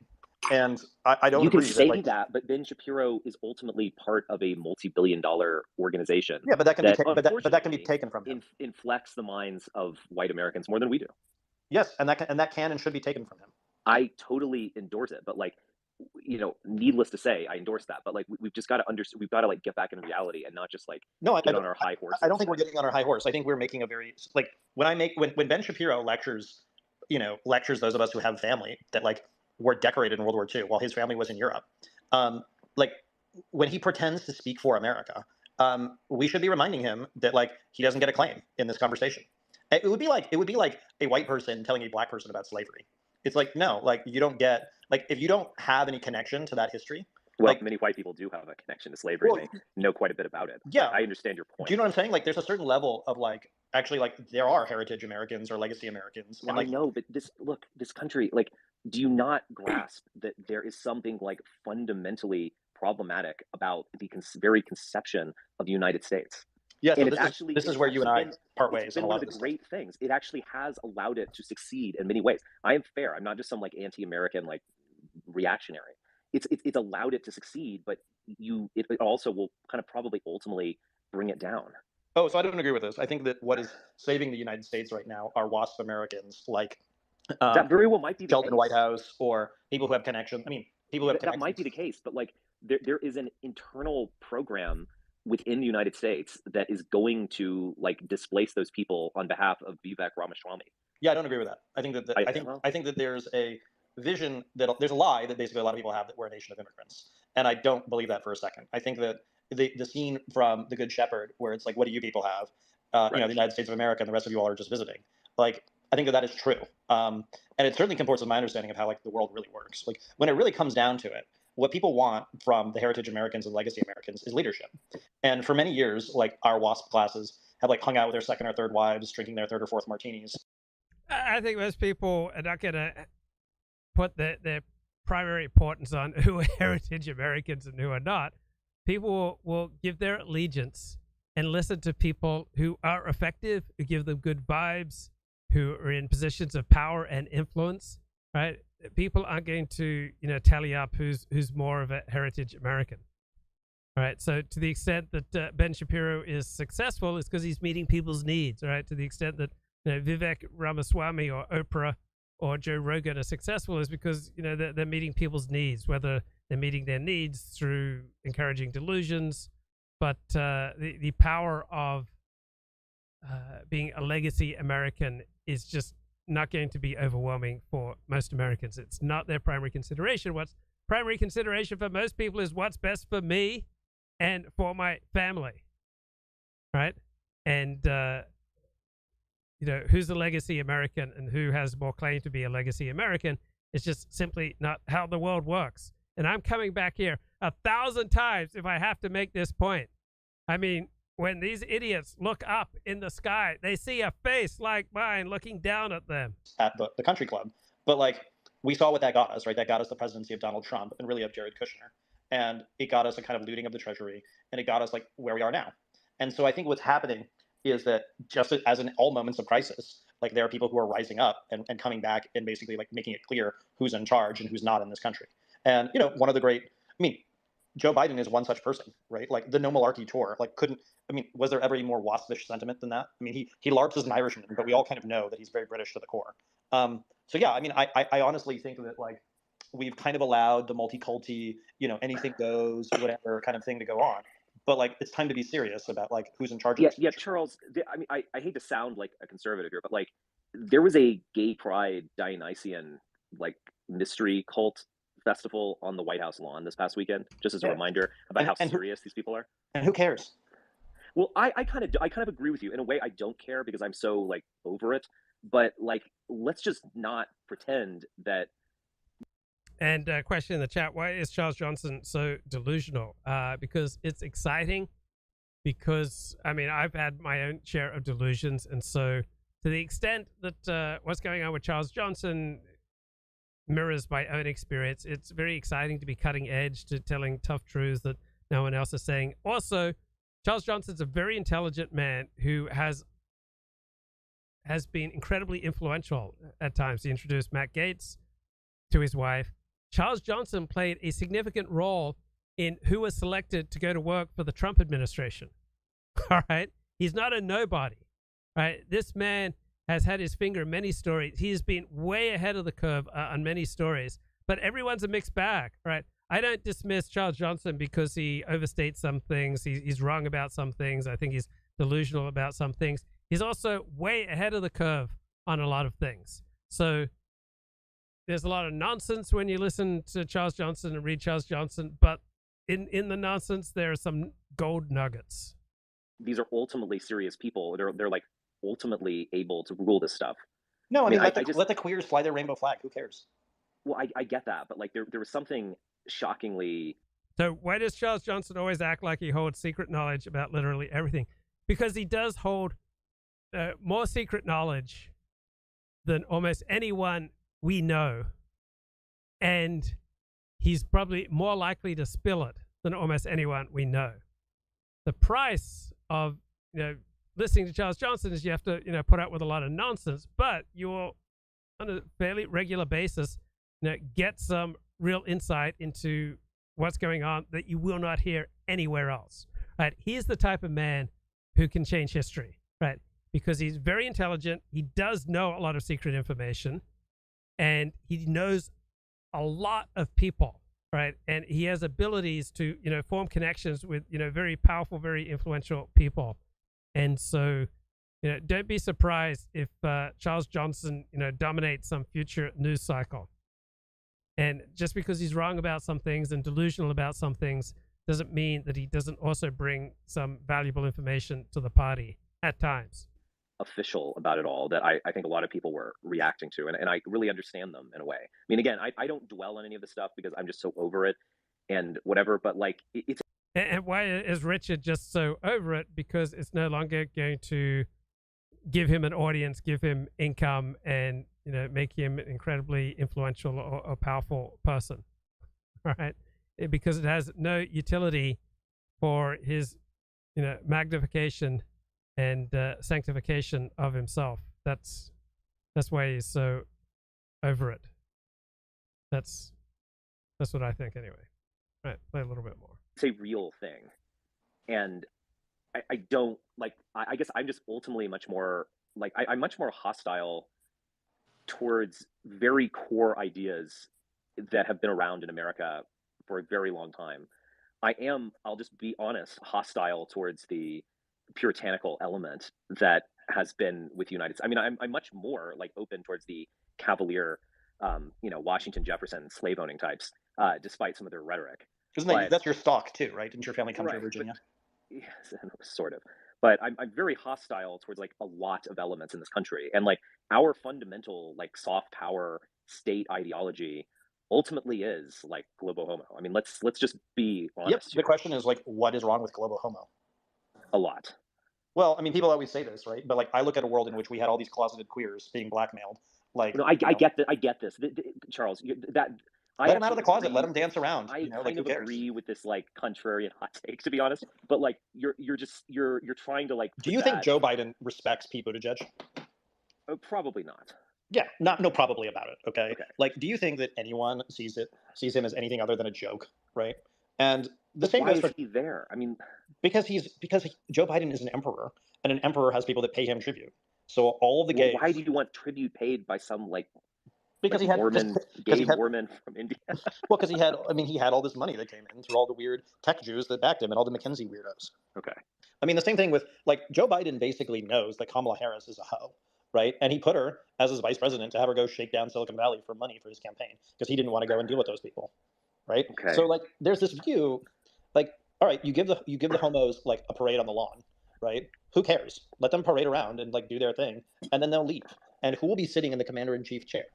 And I don't. You can agree say that, but Ben Shapiro is ultimately part of a multi-billion-dollar organization. Yeah, but that can be taken from him. Inflects the minds of white Americans more than we do. Yes, and that can and should be taken from him. I totally endorse it, but like, needless to say, I endorse that. But like, we've just got to understand. We've got to like get back in reality and not just like get on our high horse. I don't think we're getting on our high horse. I think we're making a very like when Ben Shapiro lectures those of us who have family that like were decorated in World War II while his family was in Europe. Like when he pretends to speak for America, we should be reminding him that like he doesn't get a claim in this conversation. It would be like a white person telling a black person about slavery. It's like, no, like you don't get, like if you don't have any connection to that history, Well, many white people do have a connection to slavery. Well, and they know quite a bit about it. Yeah, I understand your point. Do you know what I'm saying? Like, there's a certain level of like, actually, like, there are heritage Americans or legacy Americans. Well, and like, I know, but this country, like, do you not grasp that there is something like fundamentally problematic about the very conception of the United States? yeah, so And this is where you and I part ways. It's been one of the great things. It actually has allowed it to succeed in many ways. I am fair. I'm not just some like anti-American like reactionary. It's allowed it to succeed, but it also will kind of probably ultimately bring it down. Oh, so I don't agree with this. I think that what is saving the United States right now are WASP Americans like that very well might be the Sheldon case. Whitehouse, or people who have connection. I mean, people who have that might be the case, but like there is an internal program within the United States that is going to like displace those people on behalf of Vivek Ramaswamy. Yeah, I don't agree with that. I think that I think that there's a vision that there's a lie that basically a lot of people have that we're a nation of immigrants, and I don't believe that for a second. I think that the scene from The Good Shepherd, where it's like, what do you people have? Right. You know, the United States of America, and the rest of you all are just visiting. Like, I think that is true, and it certainly comports with my understanding of how like the world really works. Like, when it really comes down to it, what people want from the heritage Americans and legacy Americans is leadership. And for many years, like, our WASP classes have like hung out with their second or third wives, drinking their third or fourth martinis. I think most people are not going to put their primary importance on who are heritage Americans and who are not. People will give their allegiance and listen to people who are effective, who give them good vibes, who are in positions of power and influence, right? People aren't going to, tally up who's more of a heritage American. All right. So to the extent that Ben Shapiro is successful, is because he's meeting people's needs. All right. To the extent that Vivek Ramaswamy or Oprah or Joe Rogan are successful, is because they're meeting people's needs, whether they're meeting their needs through encouraging delusions, but the power of being a legacy American is just not going to be overwhelming for most Americans. It's not their primary consideration. What's primary consideration for most people is what's best for me and for my family, right? And who's a legacy American and who has more claim to be a legacy American is just simply not how the world works. And I'm coming back here 1,000 times if I have to make this point. I mean, when these idiots look up in the sky, they see a face like mine looking down at them. At the country club. But like, we saw what that got us, right? That got us the presidency of Donald Trump and really of Jared Kushner. And it got us a kind of looting of the treasury, and it got us like where we are now. And so I think what's happening is that just as in all moments of crisis, like, there are people who are rising up and coming back and basically like making it clear who's in charge and who's not in this country. And, one of the great, Joe Biden is one such person, right? Like, the No Malarkey tour, like, was there ever any more waspish sentiment than that? He LARPs as an Irishman, but we all kind of know that he's very British to the core. So yeah, I honestly think that like we've kind of allowed the multi-culti, anything goes, whatever kind of thing to go on. But like, it's time to be serious about like who's in charge of this. Yeah, Charles, I hate to sound like a conservative here, but like, there was a gay pride Dionysian like mystery cult festival on the White House lawn this past weekend, just as a reminder about how serious these people are. And who cares? Well, I kind of agree with you in a way. I don't care because I'm so like over it. But like, let's just not pretend that. And question in the chat: why is Charles Johnson so delusional? Because it's exciting. Because I've had my own share of delusions, and so to the extent that what's going on with Charles Johnson mirrors my own experience, it's very exciting to be cutting edge, to telling tough truths that no one else is saying. Also, Charles Johnson's a very intelligent man who has been incredibly influential at times. He introduced Matt Gaetz to his wife. Charles Johnson played a significant role in who was selected to go to work for the Trump administration. All right? He's not a nobody. Right? This man has had his finger in many stories. He's been way ahead of the curve on many stories. But everyone's a mixed bag. Right? I don't dismiss Charles Johnson because he overstates some things. He's wrong about some things. I think he's delusional about some things. He's also way ahead of the curve on a lot of things. So there's a lot of nonsense when you listen to Charles Johnson and read Charles Johnson, but in the nonsense, there are some gold nuggets. These are ultimately serious people. They're like ultimately able to rule this stuff. No, let the queers fly their rainbow flag. Who cares? Well, I get that, but like there was something shockingly So why does Charles Johnson always act like he holds secret knowledge about literally everything? Because he does hold more secret knowledge than almost anyone we know. And he's probably more likely to spill it than almost anyone we know. The price of, listening to Charles Johnson is you have to, put up with a lot of nonsense, but you'll, on a fairly regular basis, get some real insight into what's going on that you will not hear anywhere else, right? He's the type of man who can change history, right? Because he's very intelligent. He does know a lot of secret information, and he knows a lot of people, right? And he has abilities to, form connections with, very powerful, very influential people. And so, don't be surprised if Charles Johnson, dominates some future news cycle. And just because he's wrong about some things and delusional about some things doesn't mean that he doesn't also bring some valuable information to the party at times. Official about it all that I think a lot of people were reacting to, and I really understand them in a way. I mean, again, I don't dwell on any of this stuff because I'm just so over it and whatever, but like it's. And why is Richard just so over it? Because it's no longer going to give him an audience, give him income, and make him an incredibly influential or powerful person, right? Because it has no utility for his, magnification and sanctification of himself. That's why he's so over it. That's what I think anyway. Right, play a little bit more. It's a real thing, and I don't like. I guess I'm just ultimately much more like I'm much more hostile towards very core ideas that have been around in America for a very long time. I'll just be honest, hostile towards the puritanical element that has been with the United States. I mean, I'm much more like open towards the cavalier, Washington Jefferson slave owning types, despite some of their rhetoric. Because that's your stock too, right? Didn't your family come to Virginia? Yes, sort of. But I'm very hostile towards like a lot of elements in this country, and like our fundamental like soft power state ideology ultimately is like globo homo. I mean, let's just be honest. Yep. The question is like, what is wrong with globo homo? A lot. Well, I mean, people always say this, right? But like, I look at a world in which we had all these closeted queers being blackmailed. Like, no, I get that. I get this, Charles. Let them out of the closet. Let them dance around. I kind of agree with this like contrarian hot take, to be honest. But like, you're trying to like. Do you think Joe Biden respects Pete Buttigieg? Probably not. Yeah, no, probably about it. Okay. Like, do you think that anyone sees him as anything other than a joke, right? And the same goes for. Why is he there? I mean, because Joe Biden is an emperor, and an emperor has people that pay him tribute. So all of the gays. Why do you want tribute paid by some like? Because like he had Mormon from India. Well, because he had all this money that came in through all the weird tech Jews that backed him and all the McKinsey weirdos. Okay. I mean, the same thing with like Joe Biden basically knows that Kamala Harris is a hoe, right? And he put her as his vice president to have her go shake down Silicon Valley for money for his campaign because he didn't want to go and deal with those people, right? Okay. So like, there's this view, like, all right, you give the homos like a parade on the lawn, right? Who cares? Let them parade around and like do their thing, and then they'll leave. And who will be sitting in the commander-in-chief chair?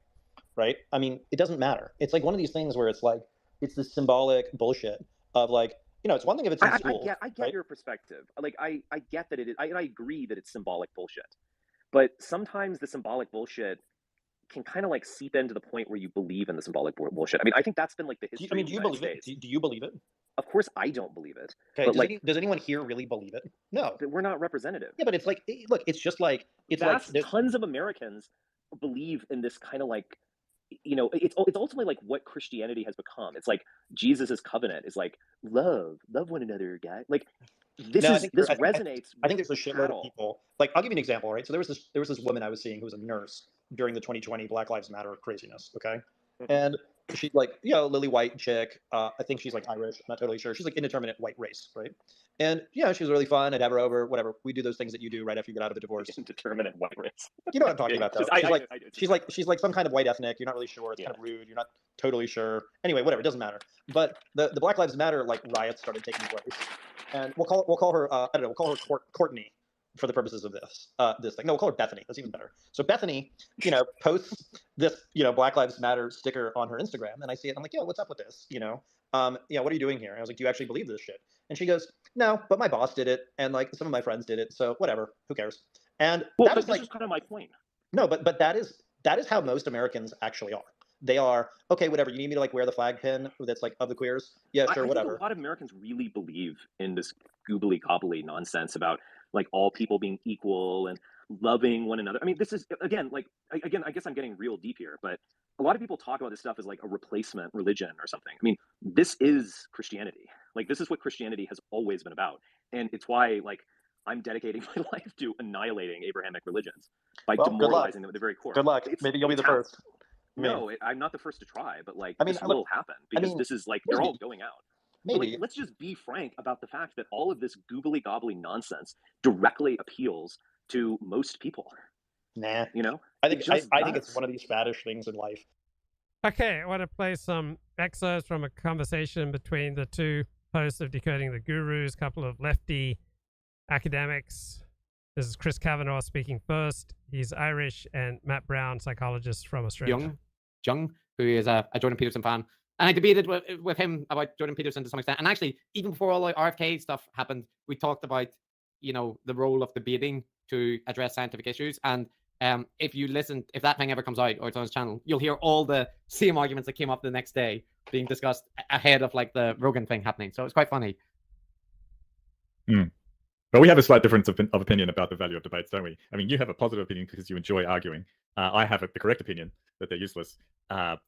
Right? I mean, it doesn't matter. It's like one of these things where it's like, it's this symbolic bullshit of like, it's one thing if it's in school. I get right? your perspective. Like, I get that it is, I agree that it's symbolic bullshit. But sometimes the symbolic bullshit can kind of like seep into the point where you believe in the symbolic bullshit. I mean, I think that's been like the history. Do you believe it? Do you believe it? Of course, I don't believe it. Okay. But does anyone here really believe it? No. We're not representative. Yeah, but it's like, look, it's just like, tons of Americans believe in this kind of like, it's ultimately like what Christianity has become. It's like Jesus's covenant is like love one another, guy. Like this resonates. I think there's a shitload of people. Like, I'll give you an example, right? So there was this woman I was seeing who was a nurse during the 2020 Black Lives Matter craziness. Okay, and she's like, lily white chick. I think she's like Irish. I'm not totally sure. She's like indeterminate white race, right? And she was really fun. I'd have her over, whatever. We do those things that you do right after you get out of a divorce. Indeterminate white race. You know what I'm talking about, though. She's like some kind of white ethnic. You're not really sure. It's kind of rude. You're not totally sure. Anyway, whatever. It doesn't matter. But the Black Lives Matter like riots started taking place, and we'll call her I don't know. We'll call her Courtney for the purposes of this thing. No, we'll call her Bethany. That's even better. So Bethany, posts this, Black Lives Matter sticker on her Instagram, and I see it. I'm like, what's up with this? yeah, what are you doing here? And I was like, do you actually believe this shit? And she goes, no, but my boss did it, and like some of my friends did it, so whatever, who cares? And well, that but is this like, is kind of my point. no, but that is how most Americans actually are. They are, okay, whatever. You need me to like wear the flag pin that's like of the queers? Yeah, sure, I whatever. think a lot of Americans really believe in this goobly gobbly nonsense about like all people being equal and loving one another. I mean, this is again, like again, I guess I'm getting real deep here, but a lot of people talk about this stuff as like a replacement religion or something. I mean, this is Christianity. Like this is what Christianity has always been about, and it's why like I'm dedicating my life to annihilating Abrahamic religions by demoralizing them at the very core. Good luck. Maybe you'll be the first. No, I'm not the first to try, but like this will happen because this is like they're all going out. Maybe. Like, let's just be frank about the fact that all of this goobly gobbly nonsense directly appeals to most people. Nah. You know? I think it's one of these faddish things in life. Okay, I want to play some excerpts from a conversation between the two hosts of Decoding the Gurus, a couple of lefty academics. This is Chris Kavanagh speaking first. He's Irish, and Matt Brown, psychologist from Australia. Jung, who is a Jordan Peterson fan. And I debated with him about Jordan Peterson to some extent. And actually, even before all the RFK stuff happened, we talked about, you know, the role of debating to address scientific issues. And if that thing ever comes out or it's on his channel, you'll hear all the same arguments that came up the next day being discussed ahead of like the Rogan thing happening. So it's quite funny. But we have a slight difference of opinion about the value of debates, don't we? I mean, you have a positive opinion because you enjoy arguing. I have the correct opinion that they're useless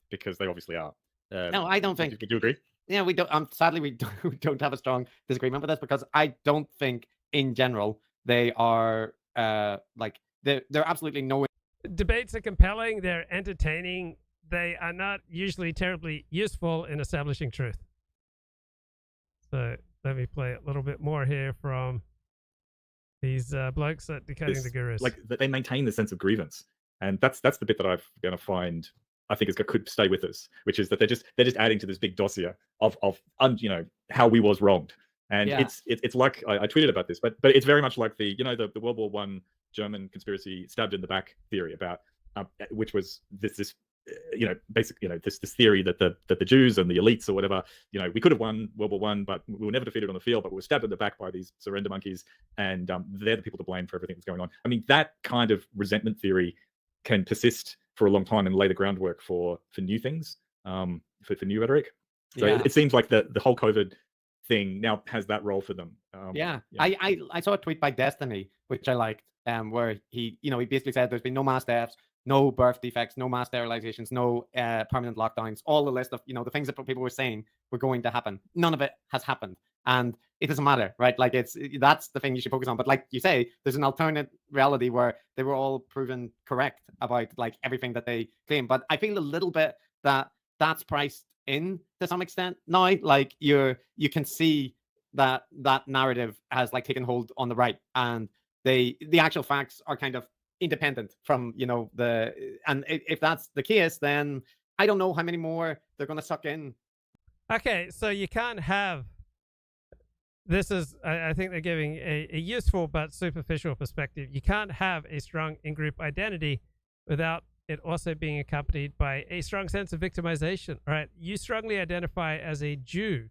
because they obviously are. No, I don't think. Do you agree? Yeah, we don't. Sadly, we don't have a strong disagreement with this because I don't think, in general, they are like they're absolutely no. Debates are compelling. They're entertaining. They are not usually terribly useful in establishing truth. So let me play a little bit more here from these blokes at Decoding the Gurus. Like they maintain the sense of grievance, and that's the bit that I'm going to find. I think could stay with us, which is that they're just adding to this big dossier of you know, how we was wronged, and it's like I tweeted about this, but it's very much like the World War I German conspiracy stabbed in the back theory about which was this you know, basically, you know, this theory that the Jews and the elites or whatever, you know, we could have won World War I, but we were never defeated on the field, but we were stabbed in the back by these surrender monkeys, and they're the people to blame for everything that's going on. I mean, that kind of resentment theory can persist for a long time and lay the groundwork for new things, for new rhetoric. So it seems like the whole COVID thing now has that role for them. I saw a tweet by Destiny, which I liked, where he basically said there's been no mass deaths, no birth defects, no mass sterilizations, no permanent lockdowns, all the list of, you know, the things that people were saying were going to happen. None of it has happened. And it doesn't matter, right? Like that's the thing you should focus on. But like you say, there's an alternate reality where they were all proven correct about like everything that they claim. But I feel a little bit that that's priced in to some extent now. Like you can see that narrative has like taken hold on the right, and the actual facts are kind of independent from, you know, and if that's the case, then I don't know how many more they're going to suck in. Okay, so you can't have. This is, I think they're giving a useful but superficial perspective. You can't have a strong in-group identity without it also being accompanied by a strong sense of victimization. All right, you strongly identify as a Jew.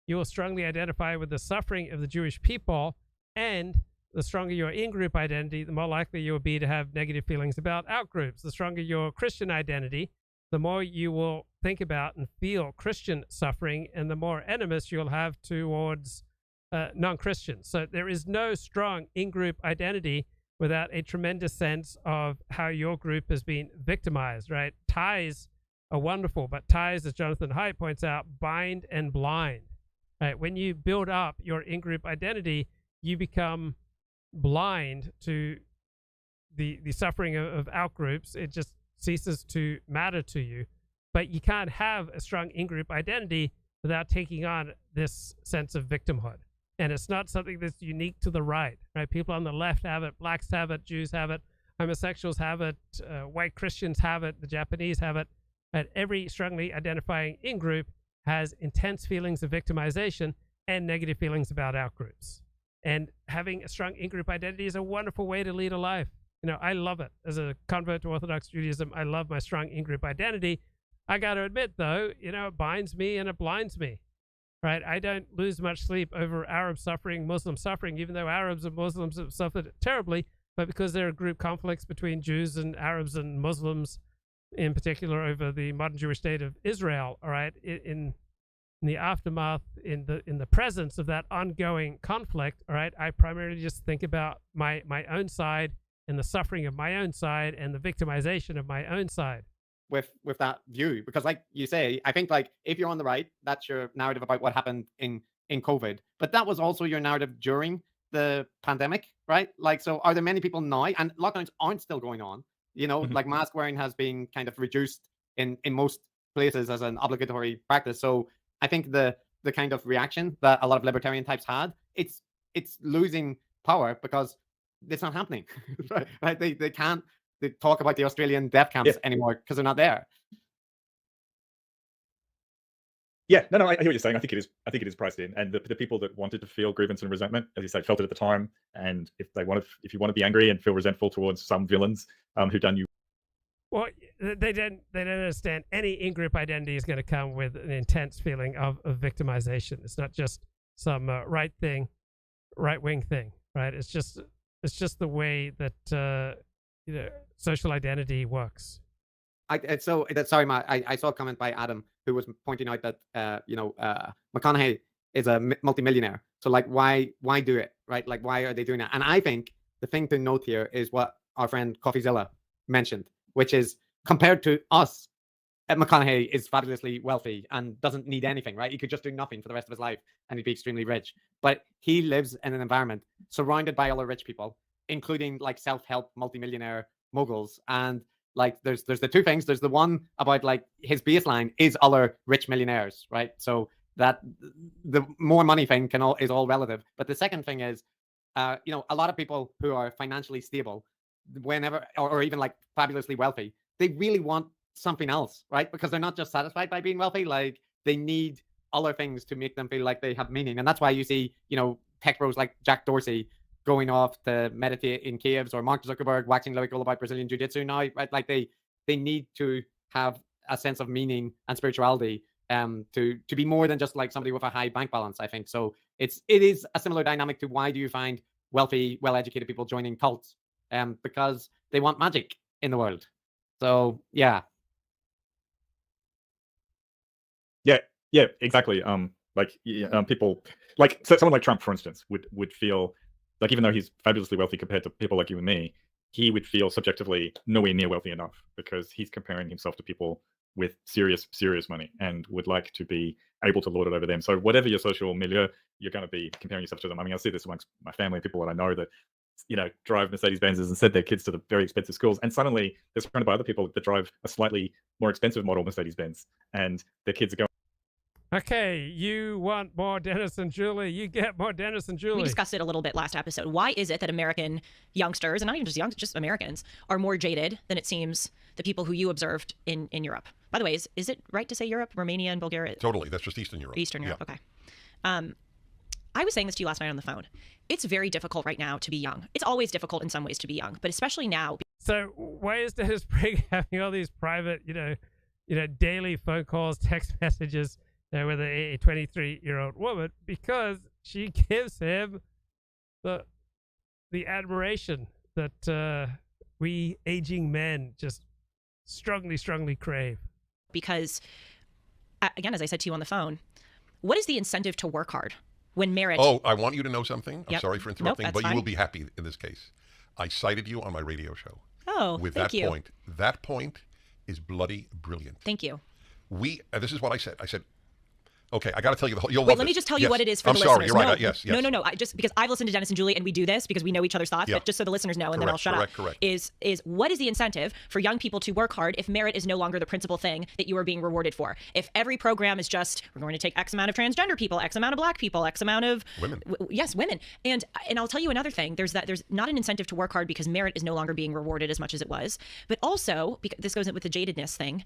You will strongly identify with the suffering of the Jewish people, and the stronger your in-group identity, the more likely you will be to have negative feelings about out-groups. The stronger your Christian identity, the more you will think about and feel Christian suffering, and the more enemies you'll have towards non-Christians. So there is no strong in-group identity without a tremendous sense of how your group has been victimized, right? Ties are wonderful, but ties, as Jonathan Haidt points out, bind and blind, right? When you build up your in-group identity, you become blind to the suffering of out-groups. It just ceases to matter to you. But you can't have a strong in-group identity without taking on this sense of victimhood. And it's not something that's unique to the right, right? People on the left have it, blacks have it, Jews have it, homosexuals have it, white Christians have it, the Japanese have it. And every strongly identifying in-group has intense feelings of victimization and negative feelings about out-groups. And having a strong in-group identity is a wonderful way to lead a life. You know, I love it. As a convert to Orthodox Judaism, I love my strong in-group identity. I got to admit, though, you know, it binds me and it blinds me. right? I don't lose much sleep over Arab suffering, Muslim suffering, even though Arabs and Muslims have suffered terribly, but because there are group conflicts between Jews and Arabs and Muslims, in particular over the modern Jewish state of Israel, all right, in the aftermath, in the presence of that ongoing conflict, all right, I primarily just think about my own side and the suffering of my own side and the victimization of my own side. With that view, because like you say, I think like if you're on the right, that's your narrative about what happened in COVID, but that was also your narrative during the pandemic, right? Like, so are there many people now, and lockdowns aren't still going on, you know, like mask wearing has been kind of reduced in most places as an obligatory practice. So I think the kind of reaction that a lot of libertarian types had, it's losing power because it's not happening. Right? They can't talk about the Australian death camps anymore because they're not there. Yeah, no, I hear what you're saying. I think it is priced in, and the people that wanted to feel grievance and resentment, as you say, felt it at the time. And if you want to be angry and feel resentful towards some villains who done you. Well, they don't understand any in-group identity is going to come with an intense feeling of victimization. It's not just some right-wing thing, right? It's just the way that social identity works. Sorry, Matt. I saw a comment by Adam who was pointing out that McConaughey is a multimillionaire. So like, why do it, right? Like, why are they doing that? And I think the thing to note here is what our friend CoffeeZilla mentioned, which is compared to us, McConaughey is fabulously wealthy and doesn't need anything, right? He could just do nothing for the rest of his life and he'd be extremely rich. But he lives in an environment surrounded by other rich people, including like self-help multimillionaire moguls. And like there's the two things. There's the one about like his baseline is other rich millionaires, right? So that the more money thing is all relative. But the second thing is, a lot of people who are financially stable, whenever or even like fabulously wealthy, they really want something else, right? Because they're not just satisfied by being wealthy. Like they need other things to make them feel like they have meaning. And that's why you see, tech bros like Jack Dorsey going off to meditate in caves, or Mark Zuckerberg waxing lyrical about Brazilian jiu-jitsu now, right? Like they need to have a sense of meaning and spirituality to be more than just like somebody with a high bank balance, I think. So it is a similar dynamic to why do you find wealthy, well-educated people joining cults? Because they want magic in the world. So yeah. Yeah, exactly. People like someone like Trump, for instance, would feel like, even though he's fabulously wealthy compared to people like you and me, he would feel subjectively nowhere near wealthy enough because he's comparing himself to people with serious money and would like to be able to lord it over them. So whatever your social milieu, you're going to be comparing yourself to them. I mean, I see this amongst my family, people that I know that, drive Mercedes-Benzes and send their kids to the very expensive schools. And suddenly they're surrounded by other people that drive a slightly more expensive model Mercedes-Benz, and their kids are going, okay, you want more Dennis and Julie, you get more Dennis and Julie. We discussed it a little bit last episode. Why is it that American youngsters, and not even just Americans, are more jaded than it seems the people who you observed in Europe? By the way, is it right to say Europe, Romania, and Bulgaria? Totally. That's just Eastern Europe. Eastern Europe, okay. I was saying this to you last night on the phone. It's very difficult right now to be young. It's always difficult in some ways to be young, but especially now. So why is Dennis Prager having all these private, daily phone calls, text messages with a 23-year-old woman? Because she gives him the admiration that we aging men just strongly crave. Because, again, as I said to you on the phone, what is the incentive to work hard when merit... Oh, I want you to know something. I'm sorry for interrupting, nope, but fine. You will be happy in this case. I cited you on my radio show. Oh, with thank that you. point. That point is bloody brilliant. Thank you. This is what I said. I said, okay, I got to tell you the whole. You'll Wait, love let me this. just tell you what it is for I'm the sorry, listeners. you're right. Yes. No. Just because I've listened to Dennis and Julie, and we do this because we know each other's thoughts. Yeah. But just so the listeners know, and then I'll shut up. Correct. Is what is the incentive for young people to work hard if merit is no longer the principal thing that you are being rewarded for? If every program is just, we're going to take X amount of transgender people, X amount of black people, X amount of women. Yes, women. And I'll tell you another thing. There's not an incentive to work hard because merit is no longer being rewarded as much as it was. But also, because this goes in with the jadedness thing,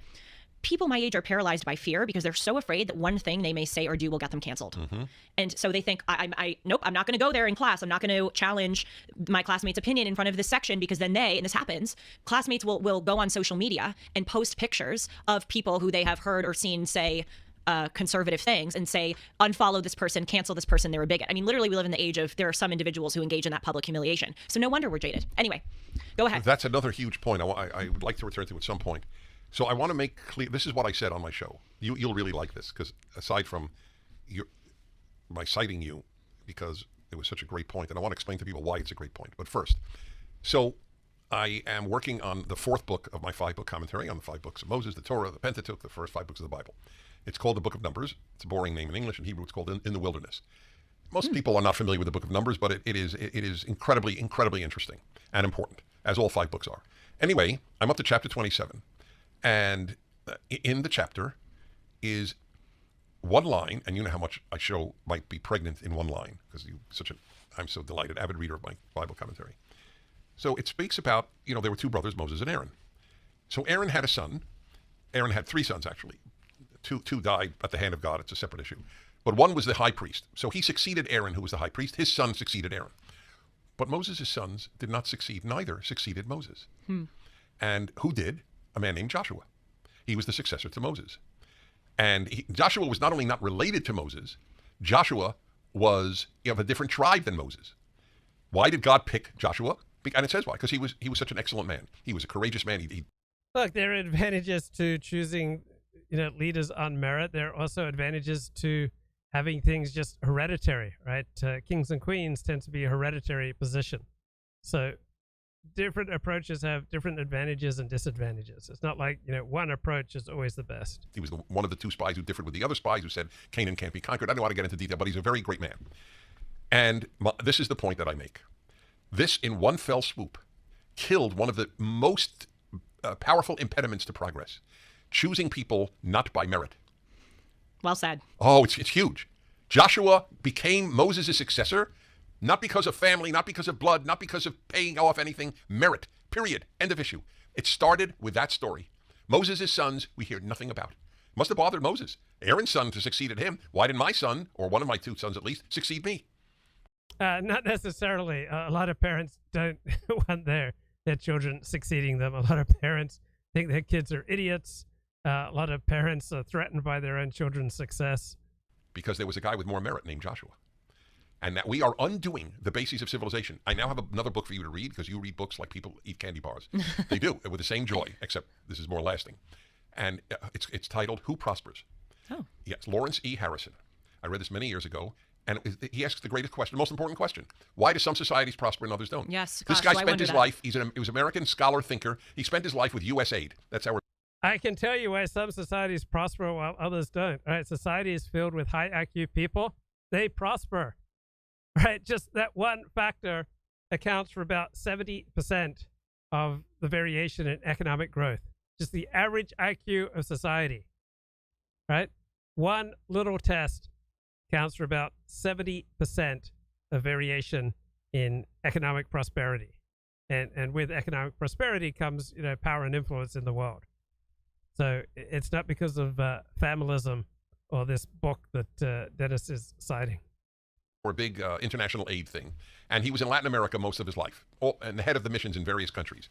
people my age are paralyzed by fear because they're so afraid that one thing they may say or do will get them canceled. Mm-hmm. And so they think, nope, I'm not going to go there in class. I'm not going to challenge my classmate's opinion in front of this section, because then and this happens, classmates will go on social media and post pictures of people who they have heard or seen say conservative things and say, unfollow this person, cancel this person, they're a bigot. I mean, literally, we live in the age of there are some individuals who engage in that public humiliation. So no wonder we're jaded. Anyway, go ahead. That's another huge point I would like to return to at some point. So I want to make clear, this is what I said on my show. You'll really like this, because aside from my citing you, because it was such a great point, and I want to explain to people why it's a great point. But first, so I am working on the 4th book of my 5-book commentary on the 5 books of Moses, the Torah, the Pentateuch, the first 5 books of the Bible. It's called the Book of Numbers. It's a boring name in English. In Hebrew, it's called In the Wilderness. Most people are not familiar with the Book of Numbers, but it is incredibly, incredibly interesting and important, as all 5 books are. Anyway, I'm up to chapter 27, and in the chapter is one line, and you know how much I show might be pregnant in one line, because I'm so delighted, avid reader of my Bible commentary. So it speaks about, there were 2 brothers, Moses and Aaron. So Aaron had a son. Aaron had 3 sons, actually. Two died at the hand of God. It's a separate issue. But one was the high priest. So he succeeded Aaron, who was the high priest. His son succeeded Aaron. But Moses' sons did not succeed. Neither succeeded Moses. And who did? A man named Joshua. He was the successor to Moses. And Joshua was not only not related to Moses, Joshua was of a different tribe than Moses. Why did God pick Joshua? And it says why. Because he was such an excellent man. He was a courageous man. Look, there are advantages to choosing leaders on merit. There are also advantages to having things just hereditary, right? Kings and queens tend to be a hereditary position. So different approaches have different advantages and disadvantages. It's not like, one approach is always the best. He was one of the 2 spies who differed with the other spies who said Canaan can't be conquered. I don't want to get into detail, but he's a very great man. And this is the point that I make. This, in one fell swoop, killed one of the most powerful impediments to progress. Choosing people not by merit. Well said. Oh, it's huge. Joshua became Moses' successor, not because of family, not because of blood, not because of paying off anything. Merit. Period. End of issue. It started with that story. Moses' sons, we hear nothing about. Must have bothered Moses. Aaron's son succeeded him. Why didn't my son, or one of my 2 sons at least, succeed me? Not necessarily. A lot of parents don't want their children succeeding them. A lot of parents think their kids are idiots. A lot of parents are threatened by their own children's success. Because there was a guy with more merit named Joshua. And that we are undoing the bases of civilization. I now have another book for you to read, because you read books like people eat candy bars. They do, with the same joy, except this is more lasting. And it's titled Who Prospers? Oh. Yes, Lawrence E. Harrison. I read this many years ago. And he asks the greatest question, the most important question. Why do some societies prosper and others don't? Yes. This guy spent his life, he was an American scholar, thinker. He spent his life with U.S. aid. That's our... I can tell you why some societies prosper while others don't. All right, societies filled with high IQ people, they prosper. Right, just that one factor accounts for about 70% of the variation in economic growth. Just the average IQ of society. Right? One little test accounts for about 70% of variation in economic prosperity. And with economic prosperity comes, power and influence in the world. So it's not because of familism or this book that Dennis is citing. For a big international aid thing. And he was in Latin America most of his life, and the head of the missions in various countries.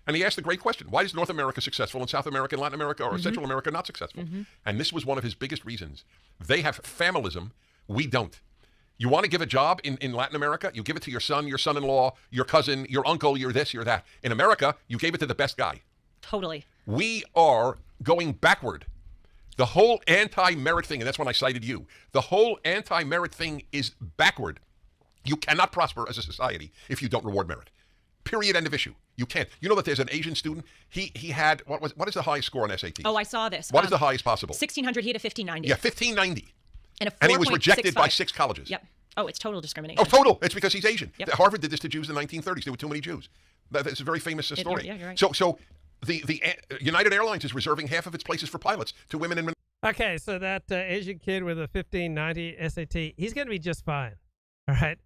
And he asked the great question, why is North America successful and South America and Latin America or Central America not successful? And this was one of his biggest reasons. They have familism. We don't. You want to give a job in Latin America? You give it to your son, your son-in-law, your cousin, your uncle, your this, your that. In America, you gave it to the best guy. Totally. We are going backward. The whole anti-merit thing, and that's when I cited you, the whole anti-merit thing is backward. You cannot prosper as a society if you don't reward merit. Period, end of issue. You can't. You know that there's an Asian student, he had, what is the highest score on SAT? Oh, I saw this. What is the highest possible? 1600, he had a 1590. Yeah, 1590. And he was rejected by 6 colleges. Yep. Oh, it's total discrimination. Oh, total. It's because he's Asian. Yep. Harvard did this to Jews in the 1930s. There were too many Jews. That's a very famous story. You're right. So the United Airlines is reserving half of its places for pilots to women and men. Okay, so that Asian kid with a 1590 SAT, he's going to be just fine. All right.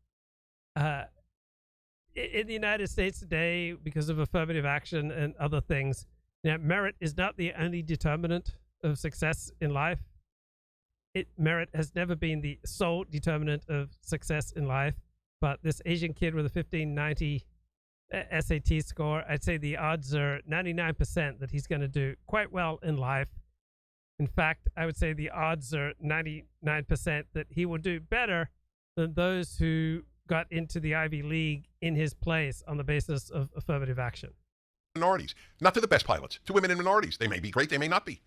In the United States today, because of affirmative action and other things, merit is not the only determinant of success in life. Merit has never been the sole determinant of success in life. But this Asian kid with a 1590 SAT score, I'd say the odds are 99% that he's going to do quite well in life. In fact, I would say the odds are 99% that he will do better than those who got into the Ivy League in his place on the basis of affirmative action. Minorities, not to the best pilots, to women and minorities. They may be great, they may not be.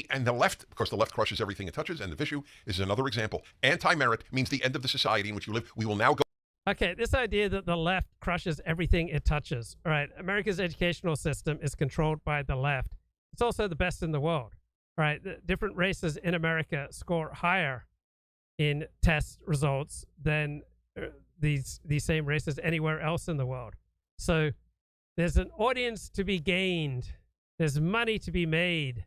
And the left, of course, the left crushes everything it touches, and the issue is another example. Anti-merit means the end of the society in which you live. We will now go. Okay, this idea that the left crushes everything it touches. All right, America's educational system is controlled by the left. It's also the best in the world. All right, the different races in America score higher in test results than these same races anywhere else in the world. So there's an audience to be gained. There's money to be made,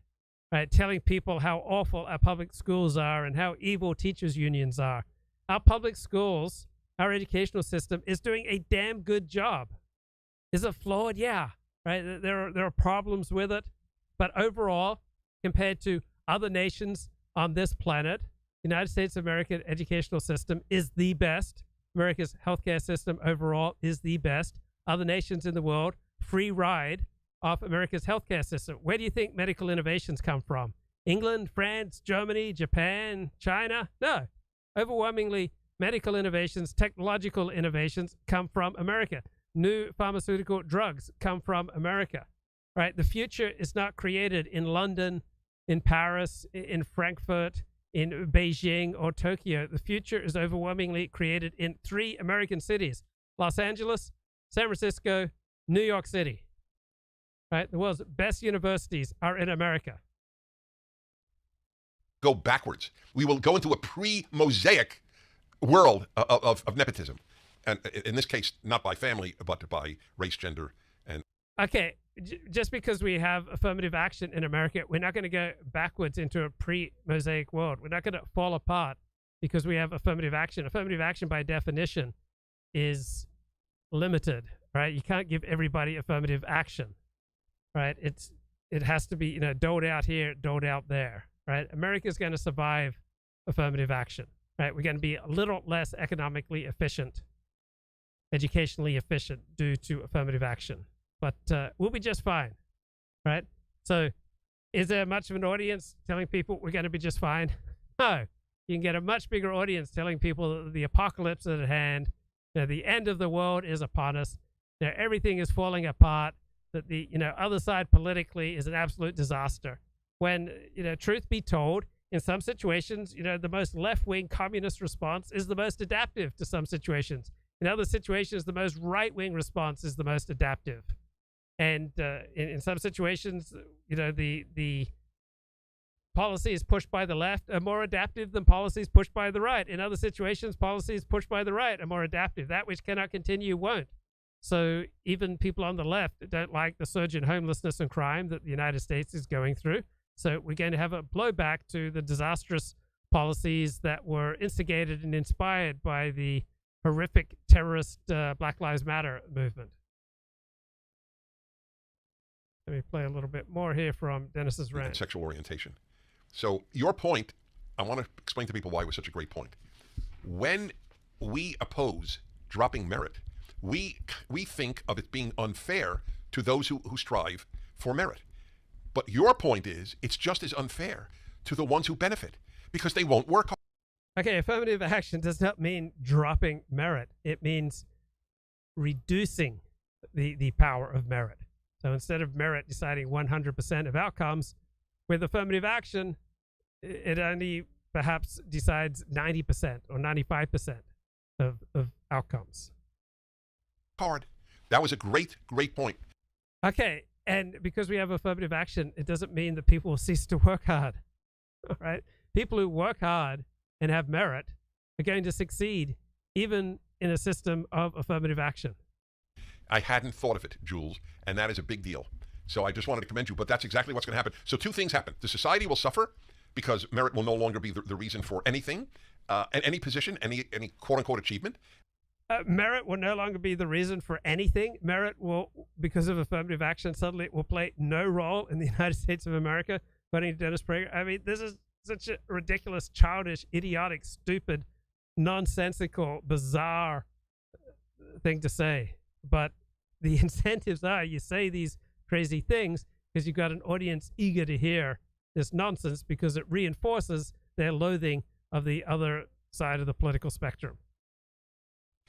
right? Telling people how awful our public schools are and how evil teachers' unions are. Our public schools, our educational system is doing a damn good job. Is it flawed? Yeah, right? There are problems with it. But overall, compared to other nations on this planet, the United States of American educational system is the best. America's healthcare system overall is the best. Other nations in the world, free ride off America's healthcare system. Where do you think medical innovations come from? England, France, Germany, Japan, China? No. Overwhelmingly, medical innovations, technological innovations come from America. New pharmaceutical drugs come from America. Right? The future is not created in London, in Paris, in Frankfurt, in Beijing, or Tokyo. The future is overwhelmingly created in 3 American cities: Los Angeles, San Francisco, New York City. Right? The world's best universities are in America. Go backwards. We will go into a pre-Mosaic world of nepotism. And in this case, not by family, but by race, gender, and... Okay, just because we have affirmative action in America, we're not going to go backwards into a pre-Mosaic world. We're not going to fall apart because we have affirmative action. Affirmative action, by definition, is limited, right? You can't give everybody affirmative action, right? It has to be, doled out here, doled out there, right? America's going to survive affirmative action, right? We're going to be a little less economically efficient, educationally efficient due to affirmative action. But we'll be just fine, right? So is there much of an audience telling people we're going to be just fine? No. You can get a much bigger audience telling people that the apocalypse is at hand, the end of the world is upon us, everything is falling apart, that the other side politically is an absolute disaster. When, truth be told, in some situations, the most left-wing communist response is the most adaptive to some situations. In other situations, the most right-wing response is the most adaptive. And in some situations, the policies pushed by the left are more adaptive than policies pushed by the right. In other situations, policies pushed by the right are more adaptive. That which cannot continue won't. So even people on the left don't like the surge in homelessness and crime that the United States is going through. So we're going to have a blowback to the disastrous policies that were instigated and inspired by the horrific terrorist Black Lives Matter movement. Let me play a little bit more here from Dennis's rant. And sexual orientation. So your point, I want to explain to people why it was such a great point. When we oppose dropping merit, we think of it being unfair to those who strive for merit. But your point is, it's just as unfair to the ones who benefit because they won't work hard. Okay, affirmative action does not mean dropping merit. It means reducing the power of merit. So instead of merit deciding 100% of outcomes, with affirmative action, it only perhaps decides 90% or 95% of outcomes. Hard. That was a great point. Okay, and because we have affirmative action, it doesn't mean that people will cease to work hard. All right? People who work hard and have merit are going to succeed even in a system of affirmative action. I hadn't thought of it, Jules, and that is a big deal. So I just wanted to commend you, but that's exactly what's going to happen. So 2 things happen. The society will suffer because merit will no longer be the reason for anything, any position, any quote-unquote achievement. Merit will no longer be the reason for anything. Merit will, because of affirmative action, suddenly it will play no role in the United States of America, according to Dennis Prager. I mean, this is such a ridiculous, childish, idiotic, stupid, nonsensical, bizarre thing to say. But the incentives are you say these crazy things because you've got an audience eager to hear this nonsense because it reinforces their loathing of the other side of the political spectrum.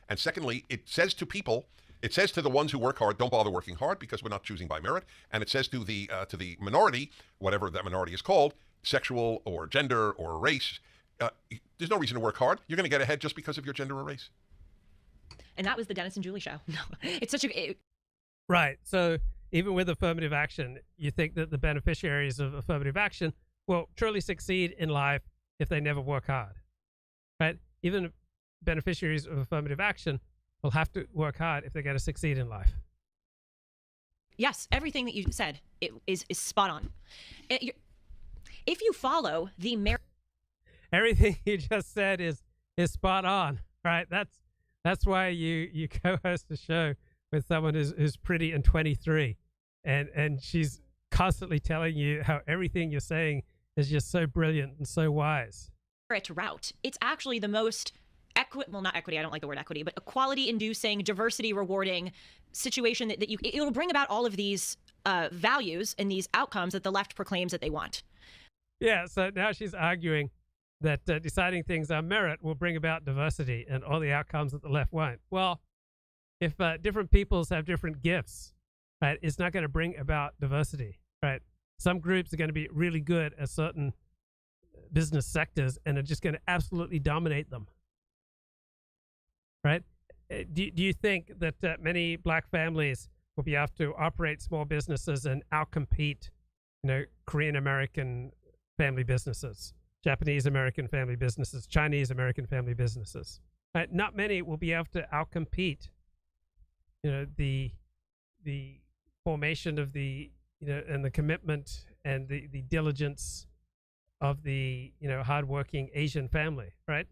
And secondly, it says to people, it says to the ones who work hard, don't bother working hard because we're not choosing by merit. And it says to the minority, whatever that minority is called, sexual or gender or race, there's no reason to work hard. You're going to get ahead just because of your gender or race. And that was the Dennis and Julie show. No, it's such a... Right. So even with affirmative action, you think that the beneficiaries of affirmative action will truly succeed in life if they never work hard, right? Even beneficiaries of affirmative action will have to work hard if they're going to succeed in life. Yes, everything that you said is spot on. If you follow the merit... Everything you just said is spot on, right? That's why you co-host a show with someone who's pretty and 23, and she's constantly telling you how everything you're saying is just so brilliant and so wise. Route. It's actually the most not equity, I don't like the word equity, but equality inducing, diversity rewarding situation that it'll bring about all of these values and these outcomes that the left proclaims that they want. Yeah, so now she's arguing that deciding things on merit will bring about diversity and all the outcomes that the left won't. Well, if different peoples have different gifts, right, it's not going to bring about diversity, right? Some groups are going to be really good at certain business sectors and are just going to absolutely dominate them, right? Do you think that many black families will be able to operate small businesses and outcompete, Korean American family businesses, Japanese American family businesses, Chinese American family businesses? Right? Not many will be able to outcompete, the formation of the, and the commitment and the diligence of the, hardworking Asian family, right?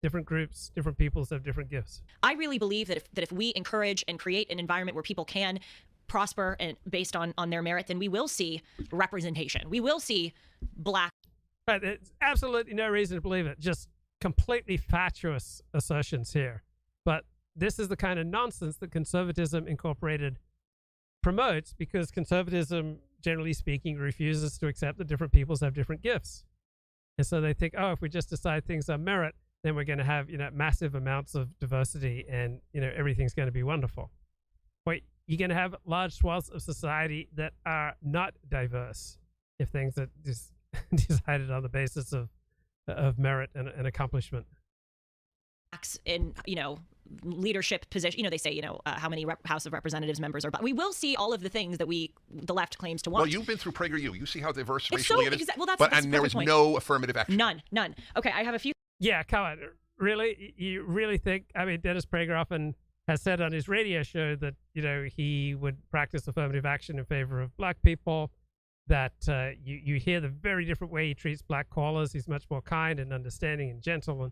Different groups, different peoples have different gifts. I really believe that if we encourage and create an environment where people can prosper and based on their merit, then we will see representation. We will see black. Right, there's absolutely no reason to believe it. Just completely fatuous assertions here. But this is the kind of nonsense that Conservatism Incorporated promotes, because conservatism, generally speaking, refuses to accept that different peoples have different gifts. And so they think, if we just decide things on merit, then we're going to have, massive amounts of diversity and, everything's going to be wonderful. But you're going to have large swaths of society that are not diverse if things are just decided on the basis of merit and accomplishment. In, leadership position, they say, how many House of Representatives members are, but we will see all of the things that the left claims to want. Well, you've been through PragerU. You see how diverse racially it is. Well, that's and there was no affirmative action. None. Okay, I have a few. Yeah, come on. Really? You really think, Dennis Prager often has said on his radio show that, he would practice affirmative action in favor of black people, that you hear the very different way he treats black callers. He's much more kind and understanding and gentle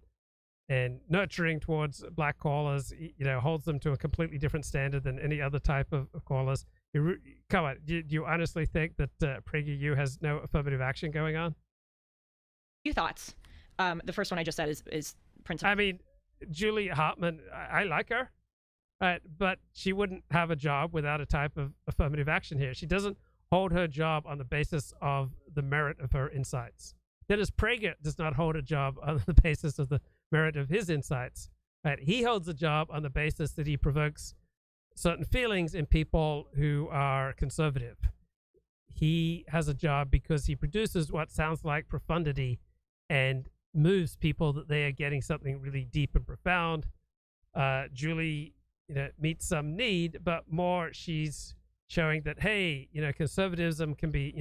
and nurturing towards black callers, holds them to a completely different standard than any other type of callers. Come on, do you honestly think that PragerU has no affirmative action going on? Few thoughts. The first one I just said is principle. Julie Hartman, I like her, right? But she wouldn't have a job without a type of affirmative action here. She doesn't hold her job on the basis of the merit of her insights. Dennis Prager does not hold a job on the basis of the merit of his insights, right? He holds a job on the basis that he provokes certain feelings in people who are conservative. He has a job because he produces what sounds like profundity and moves people that they are getting something really deep and profound. Julie, meets some need, but more she's showing that, hey, conservatism can be,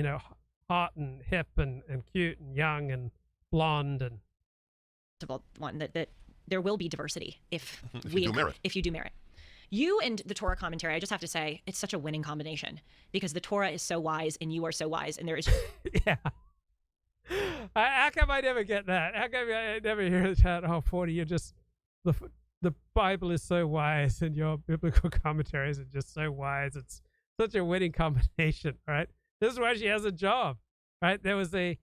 hot and hip and cute and young and blonde and one that there will be diversity if you do merit. You and the Torah commentary, I just have to say, it's such a winning combination because the Torah is so wise and you are so wise, and there is. Yeah. How come I never get that? How come I never hear that? Oh, 40, you're just the Bible is so wise and your biblical commentaries are just so wise. It's such a winning combination, right? This is why she has a job, right? There was a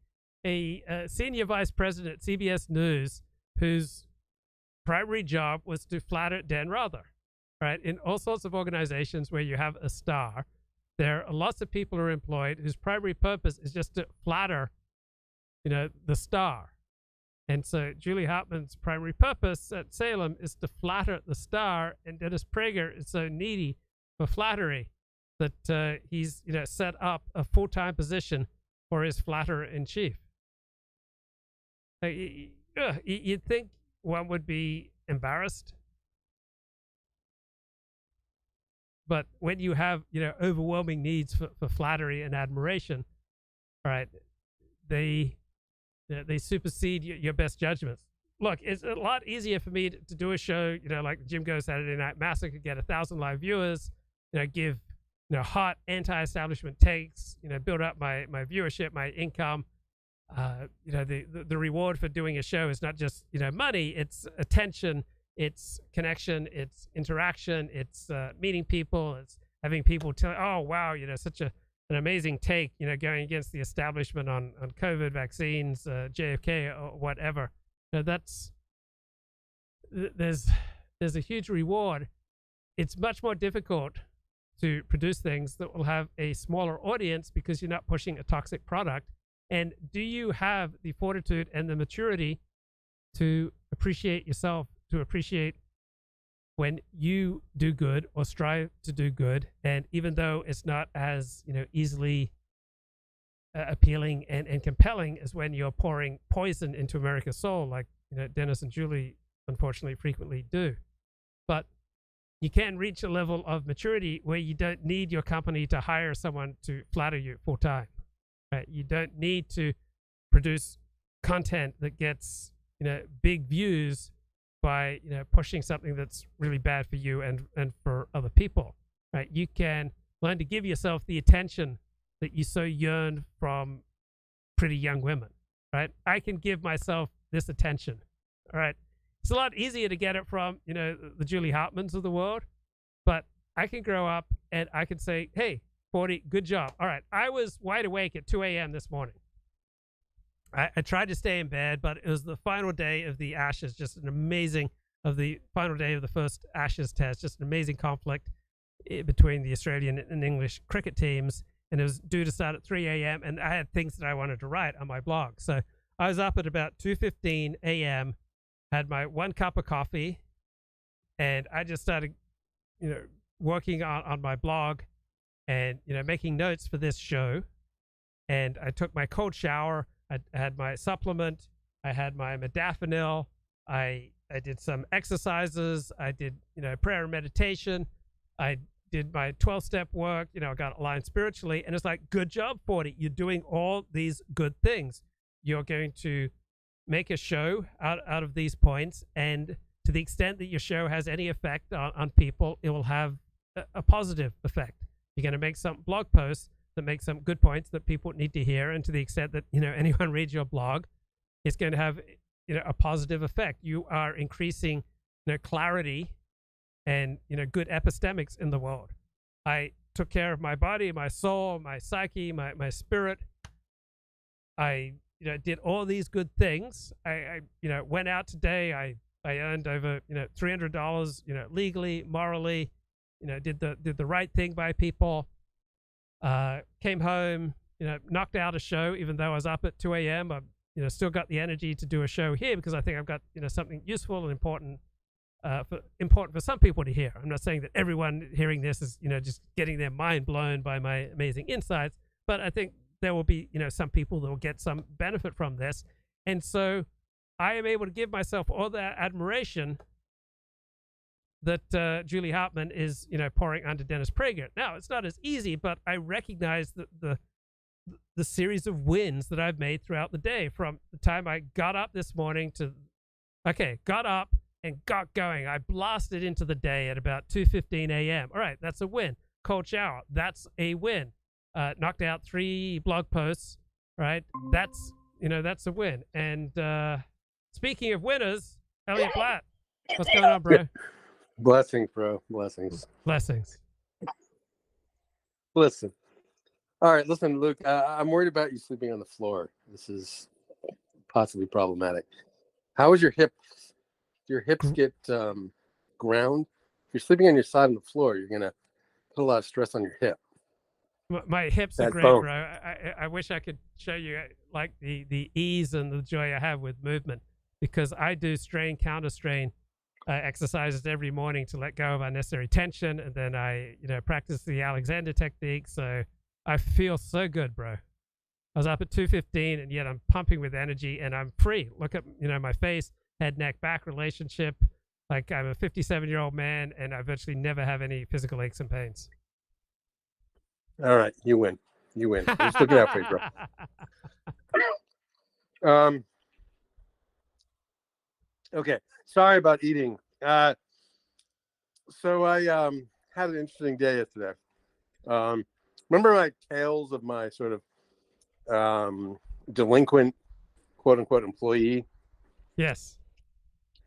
senior vice president at CBS News whose primary job was to flatter Dan Rather, right? In all sorts of organizations where you have a star, there are lots of people who are employed whose primary purpose is just to flatter, the star. And so Julie Hartman's primary purpose at Salem is to flatter the star, and Dennis Prager is so needy for flattery that he's set up a full-time position for his flatterer-in-chief. You'd think one would be embarrassed, but when you have overwhelming needs for flattery and admiration, all right, they supersede your best judgments. Look, it's a lot easier for me to do a show, like Jim Goes Saturday Night Massacre, get 1,000 live viewers, give hot anti-establishment takes, build up my viewership, my income. The reward for doing a show is not just money, it's attention, it's connection, it's interaction, it's meeting people, it's having people tell, oh wow, such an amazing take, going against the establishment on COVID vaccines, JFK or whatever. There's a huge reward. It's much more difficult to produce things that will have a smaller audience because you're not pushing a toxic product. And do you have the fortitude and the maturity to appreciate yourself, to appreciate when you do good or strive to do good? And even though it's not as easily appealing and compelling as when you're pouring poison into America's soul, like Dennis and Julie unfortunately frequently do, but you can reach a level of maturity where you don't need your company to hire someone to flatter you full time. Right? You don't need to produce content that gets big views by pushing something that's really bad for you and for other people. Right? You can learn to give yourself the attention that you so yearn from pretty young women. Right? I can give myself this attention. All right. It's a lot easier to get it from the Julie Hartmans of the world, but I can grow up and I can say, hey, 40, good job. All right, I was wide awake at 2 a.m. this morning. I tried to stay in bed, but it was the final day of the Ashes, just an amazing, of the final day of the first Ashes test, just an amazing conflict between the Australian and English cricket teams, and it was due to start at 3 a.m., and I had things that I wanted to write on my blog. So I was up at about 2:15 a.m., had my 1 cup of coffee, and I just started, working on my blog and, making notes for this show. And I took my cold shower. I had my supplement. I had my modafinil. I did some exercises. I did, prayer and meditation. I did my 12-step work. I got aligned spiritually. And it's like, good job, 40. You're doing all these good things. You're going to make a show out of these points, and to the extent that your show has any effect on people, it will have a positive effect. You're going to make some blog posts that make some good points that people need to hear, and to the extent that anyone reads your blog, it's going to have a positive effect. You are increasing clarity and good epistemics in the world. I took care of my body, my soul, my psyche, my spirit. I did all these good things. I went out today. I earned over $300 legally, morally. Did the right thing by people. Came home, knocked out a show, even though I was up at 2 a.m. I still got the energy to do a show here because I think I've got something useful and important for some people to hear. I'm not saying that everyone hearing this is just getting their mind blown by my amazing insights, but I think there will be some people that will get some benefit from this. And so I am able to give myself all that admiration that Julie Hartman is pouring onto Dennis Prager. Now, it's not as easy, but I recognize that the series of wins that I've made throughout the day, from the time I got up this morning to got up and got going. I blasted into the day at about 2:15 a.m. All right, that's a win. Cold shower, that's a win. Knocked out 3 blog posts, right? That's a win. And speaking of winners, Elliott Blatt, what's going on, bro? Blessings, bro. Blessings. Listen. All right, listen, Luke, I'm worried about you sleeping on the floor. This is possibly problematic. How is your hips? Do your hips get ground? If you're sleeping on your side on the floor, you're going to put a lot of stress on your hip. My hips are That's great, both. bro. I wish I could show you like the ease and the joy I have with movement, because I do strain, counter strain exercises every morning to let go of unnecessary tension, and then I practice the Alexander technique. So I feel so good, bro. I was up at 2:15, and yet I'm pumping with energy, and I'm free. Look at my face, head, neck, back relationship. Like, I'm a 57-year-old man, and I virtually never have any physical aches and pains. All right, you win. You win. I'm just looking out for you, bro. Okay. Sorry about eating. So I had an interesting day yesterday. Remember my tales of my sort of delinquent, quote unquote, employee? Yes.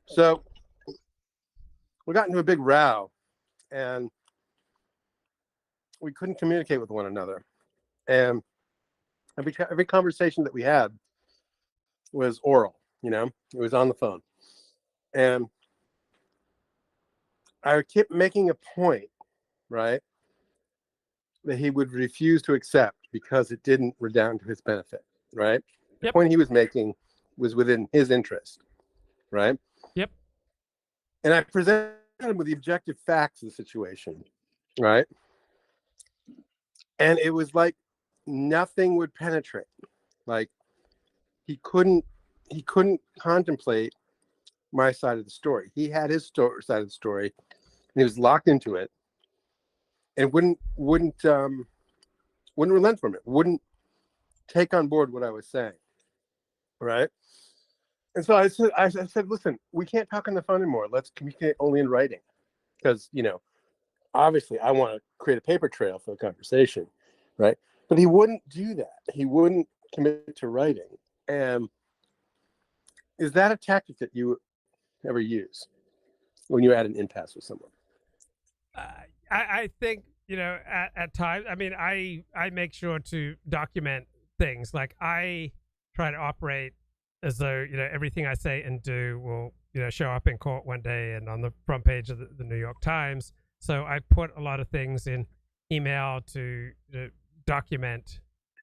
So we got into a big row, and we couldn't communicate with one another. And every conversation that we had was oral, it was on the phone. And I kept making a point, right, that he would refuse to accept because it didn't redound to his benefit, right? The point he was making was within his interest, right? Yep. And I presented him with the objective facts of the situation, right? And it was like nothing would penetrate. Like he couldn't contemplate my side of the story. He had his side of the story, and he was locked into it, and wouldn't relent from it. Wouldn't take on board what I was saying, right? And so I said, listen, we can't talk on the phone anymore. Let's communicate only in writing, because obviously I want to create a paper trail for the conversation, right? But he wouldn't do that. He wouldn't commit to writing. And is that a tactic that you ever use when you're at an impasse with someone? I think at times. I mean, I make sure to document things. Like, I try to operate as though everything I say and do will show up in court one day and on the front page of the New York Times. So I put a lot of things in email to document,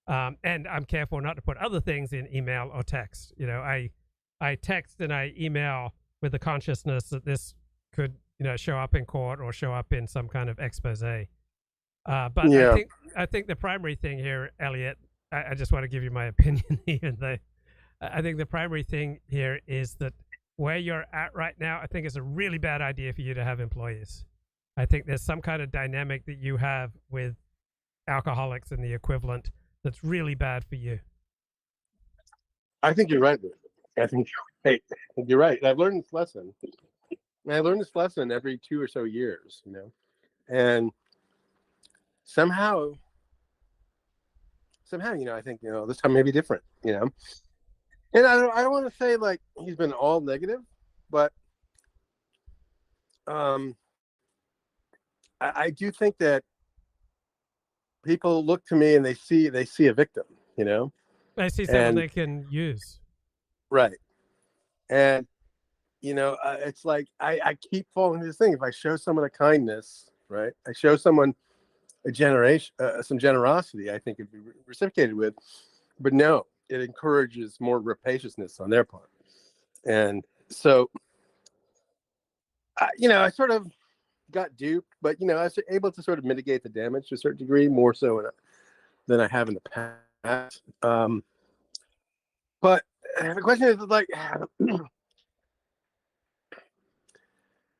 and I'm careful not to put other things in email or text. I text and I email with the consciousness that this could show up in court or show up in some kind of expose. But yeah. I think the primary thing here, Elliott, I just want to give you my opinion, even though I think the primary thing here is that where you're at right now, I think it's a really bad idea for you to have employees. I think there's some kind of dynamic that you have with alcoholics and the equivalent that's really bad for you. I think you're right. I think you're right. I've learned this lesson. I learned this lesson every 2 or so years, and somehow, I think, this time may be different, and I don't want to say like he's been all negative, but I do think that people look to me and they see a victim, They see someone they can use. Right. And, it's like, I keep falling into this thing. If I show someone a kindness, right, I show someone some generosity, I think it'd be reciprocated with, but no, it encourages more rapaciousness on their part. And so, I sort of got duped, but, I was able to sort of mitigate the damage to a certain degree, more so than I have in the past. But the question is, like,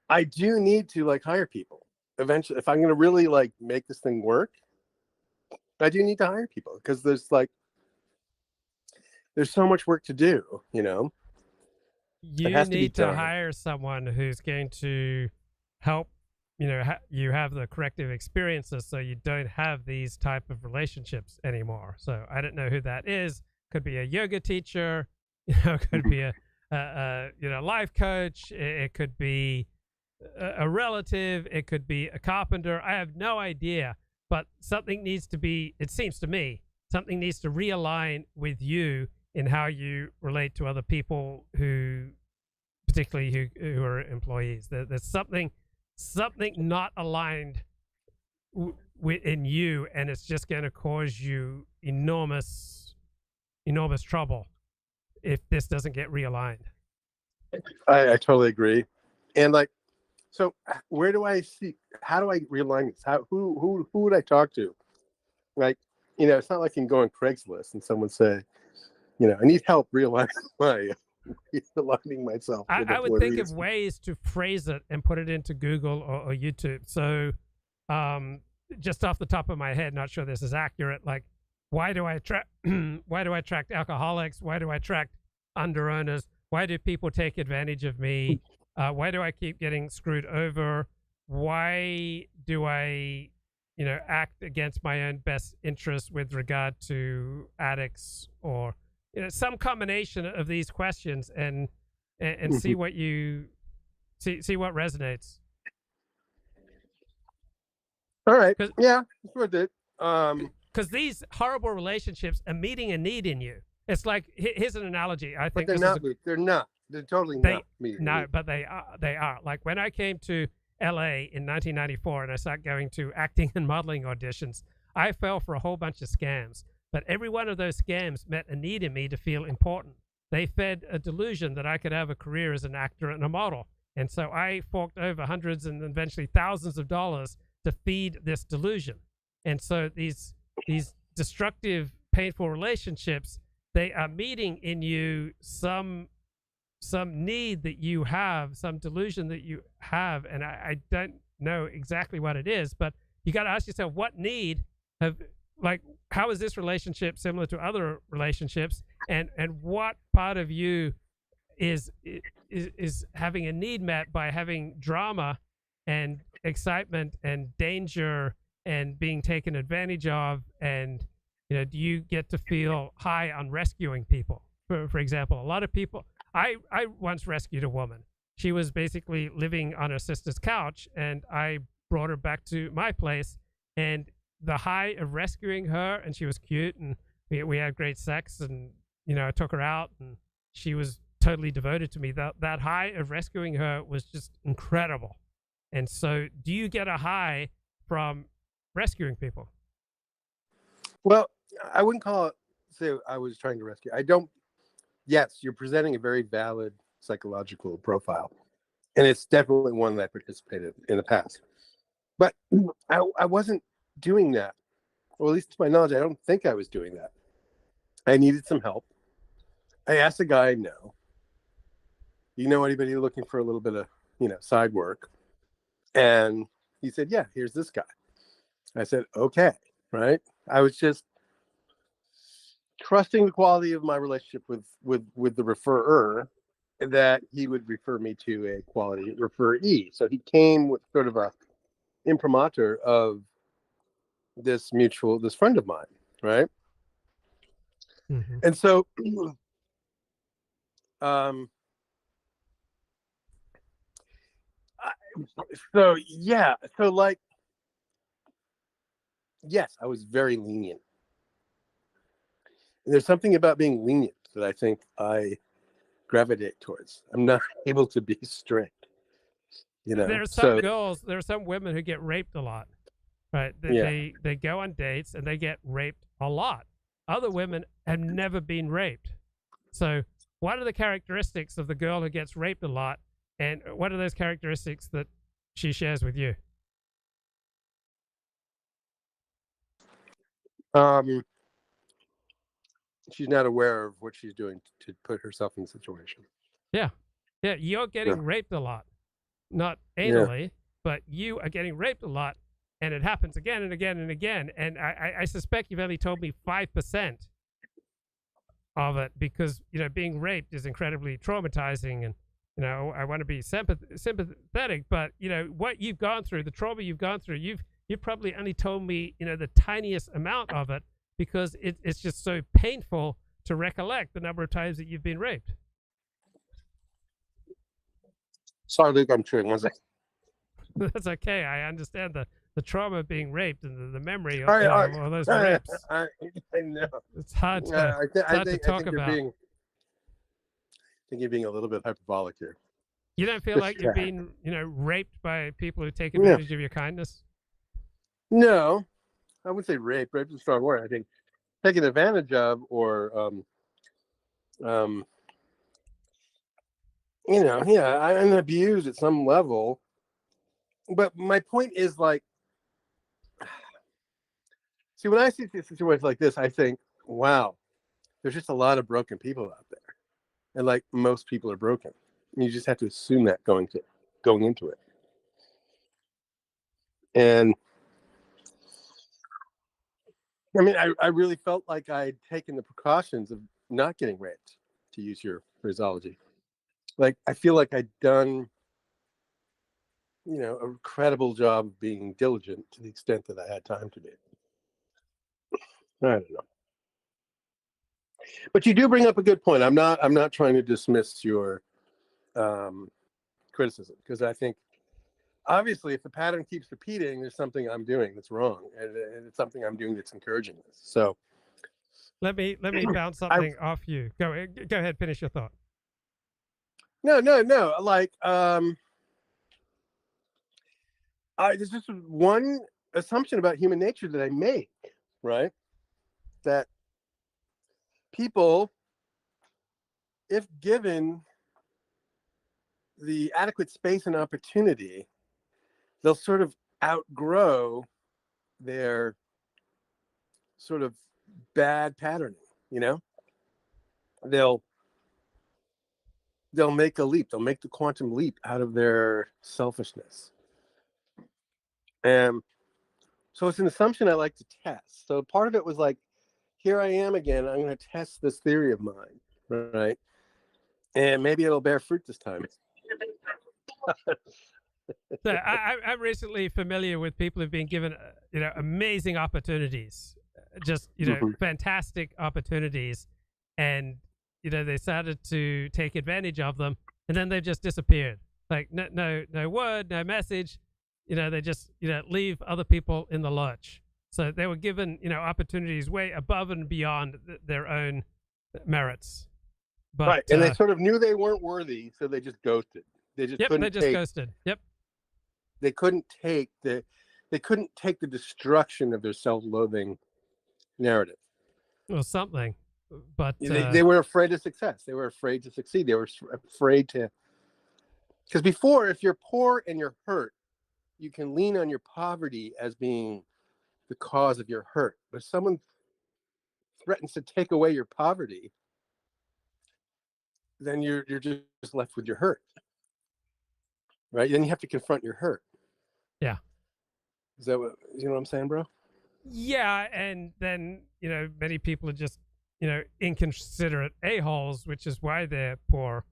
I do need to hire people eventually. If I'm going to really make this thing work, I do need to hire people, because there's so much work to do, You need to hire someone who's going to help, you have the corrective experiences so you don't have these type of relationships anymore. So I don't know who that is. Could be a yoga teacher, could be a life coach. It could be a relative. It could be a carpenter. I have no idea, but something needs to be, it seems to me, something needs to realign with you in how you relate to other people particularly who are employees. There's something not aligned in you, and it's just going to cause you enormous trouble if this doesn't get realigned. I totally agree. And like, so where do I see? How do I realign this? Who would I talk to? Like, it's not like I can go on Craigslist and someone say, I need help realigning myself. I would think of ways to phrase it and put it into Google or YouTube. So, just off the top of my head, not sure this is accurate. Like, why do I attract alcoholics? Why do I attract under owners? Why do people take advantage of me? Why do I keep getting screwed over? Why do I, act against my own best interest with regard to addicts, or some combination of these questions, and see what you see what resonates. All right. Yeah, that's what I did. Because these horrible relationships are meeting a need in you. It's like, here's an analogy. I think they're not. They're not. They're totally not meeting. No, but they are. Like when I came to LA in 1994 and I started going to acting and modeling auditions, I fell for a whole bunch of scams. But every one of those scams met a need in me to feel important. They fed a delusion that I could have a career as an actor and a model. And so I forked over hundreds and eventually thousands of dollars to feed this delusion. And so these destructive, painful relationships, they are meeting in you some need that you have, some delusion that you have. And I don't know exactly what it is, but you got to ask yourself, what need how is this relationship similar to other relationships, and what part of you is having a need met by having drama and excitement and danger and being taken advantage of? And do you get to feel high on rescuing people? For example, a lot of people, I once rescued a woman. She was basically living on her sister's couch, and I brought her back to my place, and the high of rescuing her, and she was cute, and we had great sex, and I took her out, and she was totally devoted to me. That high of rescuing her was just incredible. And so, do you get a high from rescuing people? Well, I wouldn't say I was trying to rescue. I don't. Yes, you're presenting a very valid psychological profile, and it's definitely one that I participated in the past. But I wasn't doing that. Well, at least to my knowledge, I don't think I was doing that. I needed some help. I asked a guy I know, anybody looking for a little bit of, side work? And he said, yeah, here's this guy. I said, okay, right? I was just trusting the quality of my relationship with the referrer, that he would refer me to a quality referee. So he came with sort of a imprimatur of this friend of mine, right? Mm-hmm. And so yes, I was very lenient. And there's something about being lenient that I think I gravitate towards. I'm not able to be strict. There are some girls, there are some women who get raped a lot, right? They go on dates and they get raped a lot. Other women have never been raped. So what are the characteristics of the girl who gets raped a lot, and what are those characteristics that she shares with you? She's not aware of what she's doing to put herself in the situation. Yeah, you're getting raped a lot. Not anally, but you are getting raped a lot, and it happens again and again and again. And I suspect you've only told me 5% of it, because being raped is incredibly traumatizing, and I want to be sympathetic, but what you've gone through, the trauma you've gone through, you've probably only told me the tiniest amount of it, because it's just so painful to recollect the number of times that you've been raped. Sorry, Luke, I'm chewing. One second. That's okay. I understand the trauma of being raped and the memory of all those rapes. I know. It's hard to talk about. I think you're being a little bit hyperbolic here. You don't feel like you're being, raped by people who take advantage of your kindness? No, I wouldn't say rape. Rape is a strong word. I think taken advantage of, or and abused at some level. But my point is, like, see, when I see situations like this, I think, wow, there's just a lot of broken people out there, and like most people are broken. And you just have to assume that going into it. And I mean, I really felt like I'd taken the precautions of not getting raped, to use your phraseology. Like, I feel like I'd done, a credible job of being diligent to the extent that I had time to be. I don't know. But you do bring up a good point. I'm not trying to dismiss your criticism, because I think, obviously, if the pattern keeps repeating, there's something I'm doing that's wrong, and it's something I'm doing that's encouraging this. So let me bounce something off you. Go ahead, finish your thought. No. Like, there's just one assumption about human nature that I make, right? That people, if given the adequate space and opportunity, they'll sort of outgrow their sort of bad patterning, They'll make a leap. They'll make the quantum leap out of their selfishness. And so it's an assumption I like to test. So part of it was like, here I am again. I'm going to test this theory of mine, right? And maybe it'll bear fruit this time. So I'm recently familiar with people who've been given, amazing opportunities, just, fantastic opportunities. And, they started to take advantage of them, and then they've just disappeared. Like, no word, no message. They just, leave other people in the lurch. So they were given, opportunities way above and beyond their own merits. But, right, and they sort of knew they weren't worthy, so they just ghosted. They just ghosted. Yep. They couldn't take the destruction of their self-loathing narrative. Well, something, but they were afraid of success. They were afraid to succeed. They were afraid to, because before, if you're poor and you're hurt, you can lean on your poverty as being the cause of your hurt. But if someone threatens to take away your poverty, then you're just left with your hurt, right? Then you have to confront your hurt. Yeah. Is that what I'm saying, bro? Yeah, and then many people are just inconsiderate a-holes, which is why they're poor,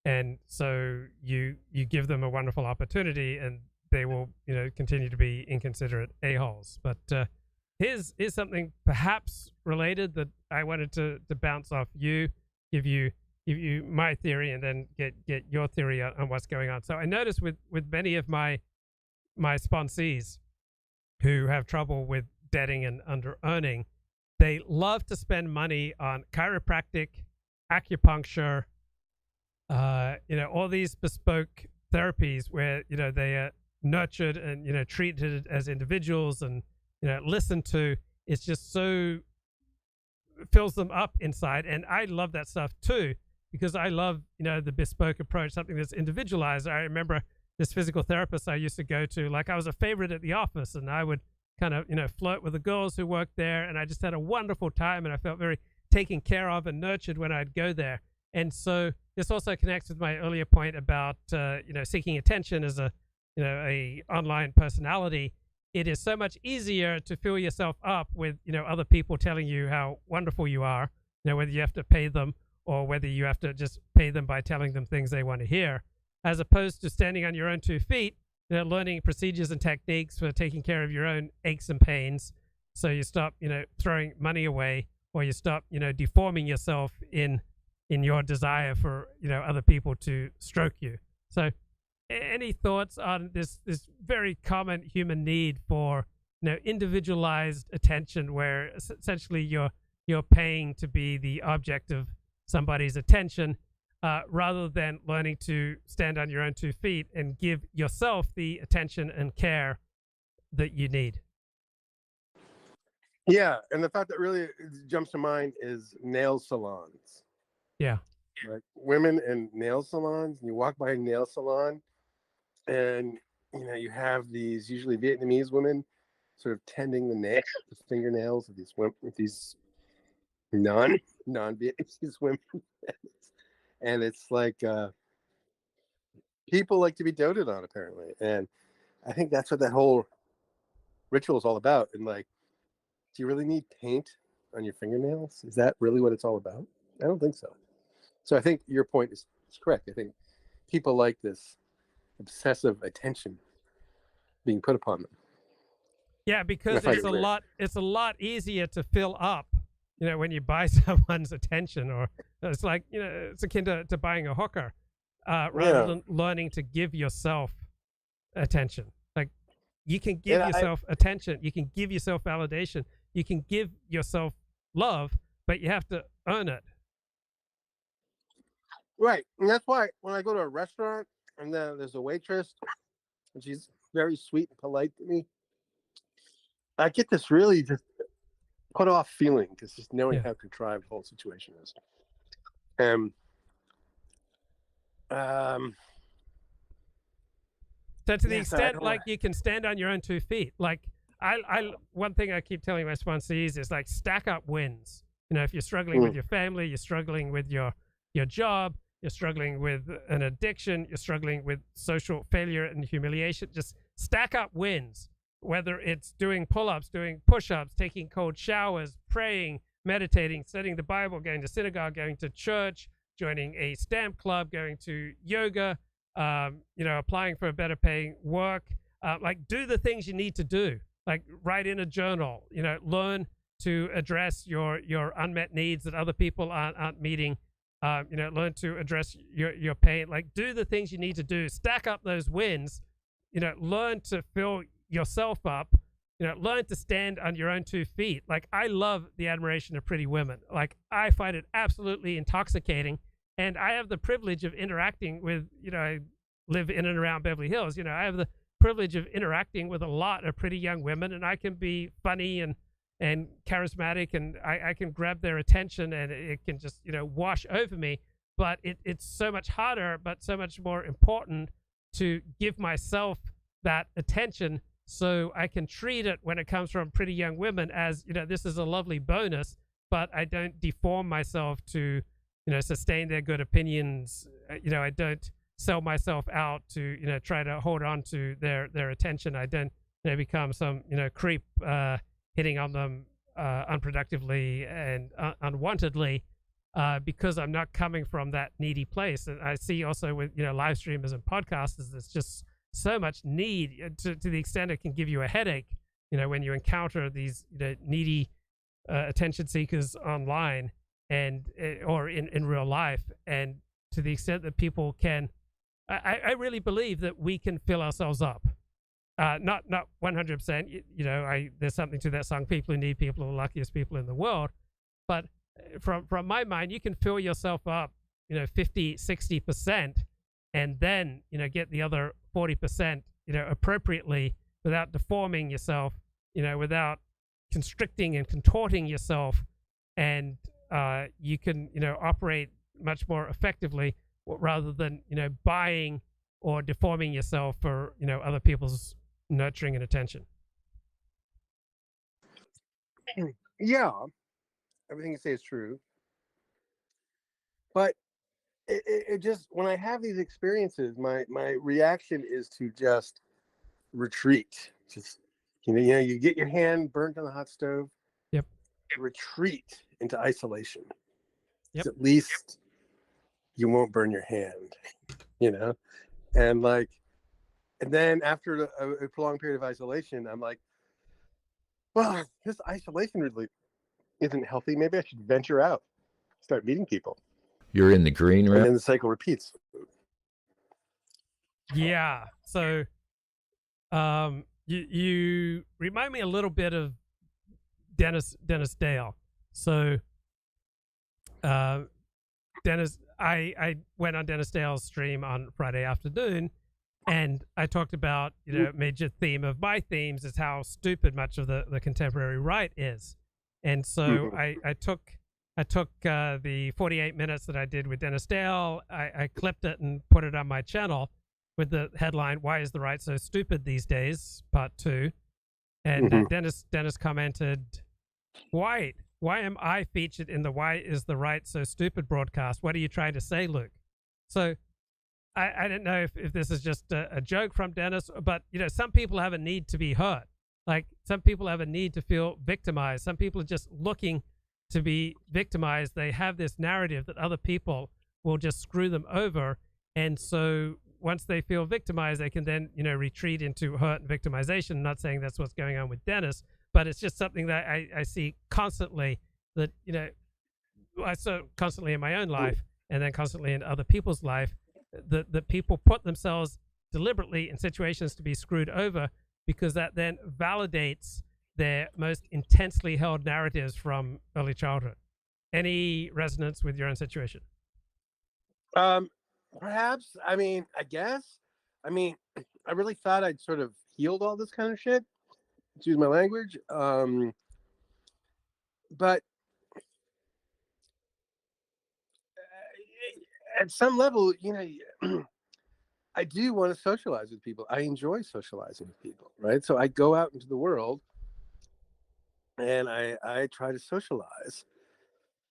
and so you give them a wonderful opportunity, and they will continue to be inconsiderate a-holes. But here's something perhaps related that I wanted to bounce off you, give you my theory, and then get your theory on what's going on. So I noticed with many of my sponsees who have trouble with debting and under earning, they love to spend money on chiropractic, acupuncture, all these bespoke therapies where they are nurtured and treated as individuals and listened to. It's just so fills them up inside, and I love that stuff too, because I love the bespoke approach, something that's individualized. I remember this physical therapist I used to go to, like I was a favorite at the office, and I would kind of flirt with the girls who worked there, and I just had a wonderful time, and I felt very taken care of and nurtured when I'd go there. And so this also connects with my earlier point about seeking attention as a online personality. It is so much easier to fill yourself up with other people telling you how wonderful you are, whether you have to pay them or whether you have to just pay them by telling them things they want to hear, as opposed to standing on your own 2 feet, learning procedures and techniques for taking care of your own aches and pains. So you stop throwing money away, or you stop deforming yourself in your desire for other people to stroke you. So any thoughts on this very common human need for individualized attention, where essentially you're paying to be the object of somebody's attention, rather than learning to stand on your own 2 feet and give yourself the attention and care that you need? Yeah, and the fact that really jumps to mind is nail salons. Yeah. Like women in nail salons, and you walk by a nail salon, and you have these usually Vietnamese women sort of tending the fingernails of these women, these non-Vietnamese women, and it's like people like to be doted on, apparently, and I think that's what that whole ritual is all about. And like, do you really need paint on your fingernails? Is that really what it's all about? I don't think so. So I think your point is correct. I think people like this obsessive attention being put upon them. Yeah, because it's a lot easier to fill up, when you buy someone's attention, or it's like, it's akin to buying a hooker, rather than learning to give yourself attention. Like, you can give yourself attention, you can give yourself validation, you can give yourself love, but you have to earn it. Right. And that's why when I go to a restaurant and then there's a waitress and she's very sweet and polite to me, I get this really just put off feeling, because just knowing how contrived the whole situation is. So to the extent, like, you can stand on your own 2 feet. Like, I one thing I keep telling my sponsees is, like, stack up wins. If you're struggling with your family, you're struggling with your job, you're struggling with an addiction, you're struggling with social failure and humiliation, just stack up wins. Whether it's doing pull-ups, doing push-ups, taking cold showers, praying, meditating, studying the Bible, going to synagogue, going to church, joining a stamp club, going to yoga, applying for a better paying work. Like, do the things you need to do. Like, write in a journal, learn to address your unmet needs that other people aren't meeting. Learn to address your pain. Like, do the things you need to do. Stack up those wins. Learn to fill yourself up. Learn to stand on your own 2 feet. Like, I love the admiration of pretty women. Like, I find it absolutely intoxicating. And I have the privilege of interacting with, I live in and around Beverly Hills. I have the privilege of interacting with a lot of pretty young women, and I can be funny and charismatic, and I can grab their attention, and it can just, wash over me. But it's so much harder, but so much more important to give myself that attention, so I can treat it when it comes from pretty young women as, this is a lovely bonus, but I don't deform myself to, sustain their good opinions. I don't sell myself out to, try to hold on to their attention. I don't, become some, creep, hitting on them unproductively and unwantedly, because I'm not coming from that needy place. And I see also with, live streamers and podcasters, there's just so much need to the extent it can give you a headache, when you encounter these needy attention seekers online and or in real life. And to the extent that people can, I really believe that we can fill ourselves up. Not 100%. There's something to that song, "People who need people are the luckiest people in the world." But from my mind, you can fill yourself up, 50, 60%, and then, get the other 40%, appropriately, without deforming yourself, without constricting and contorting yourself. And you can, operate much more effectively, rather than, buying or deforming yourself for, other people's nurturing and attention. Yeah, everything you say is true. But it just, when I have these experiences, my reaction is to just retreat. Just, you get your hand burnt on the hot stove. Yep. Retreat into isolation. Yep. At least you won't burn your hand, and like, and then after a prolonged period of isolation, I'm like, well, this isolation really isn't healthy. Maybe I should venture out, start meeting people. You're in the green room. And then the cycle repeats. Yeah. So, you remind me a little bit of Dennis Dale. So, Dennis, I went on Dennis Dale's stream on Friday afternoon, And I talked about, major theme of my themes is how stupid much of the contemporary right is. And so I took the 48 minutes that I did with Dennis Dale, I clipped it and put it on my channel with the headline, "Why is the right so stupid these days?" Part 2. And Dennis commented, why am I featured in the "Why is the right so stupid" broadcast? What are you trying to say, Luke? So I don't know if this is just a joke from Dennis, but some people have a need to be hurt. Like, some people have a need to feel victimized. Some people are just looking to be victimized. They have this narrative that other people will just screw them over. And so once they feel victimized, they can then, retreat into hurt and victimization. I'm not saying that's what's going on with Dennis, but it's just something that I see constantly, that, I saw constantly in my own life and then constantly in other people's life, that people put themselves deliberately in situations to be screwed over, because that then validates their most intensely held narratives from early childhood. Any resonance with your own situation? Perhaps. I guess. I really thought I'd sort of healed all this kind of shit, to use my language. But at some level, I do want to socialize with people. I enjoy socializing with people, right? So I go out into the world and I try to socialize.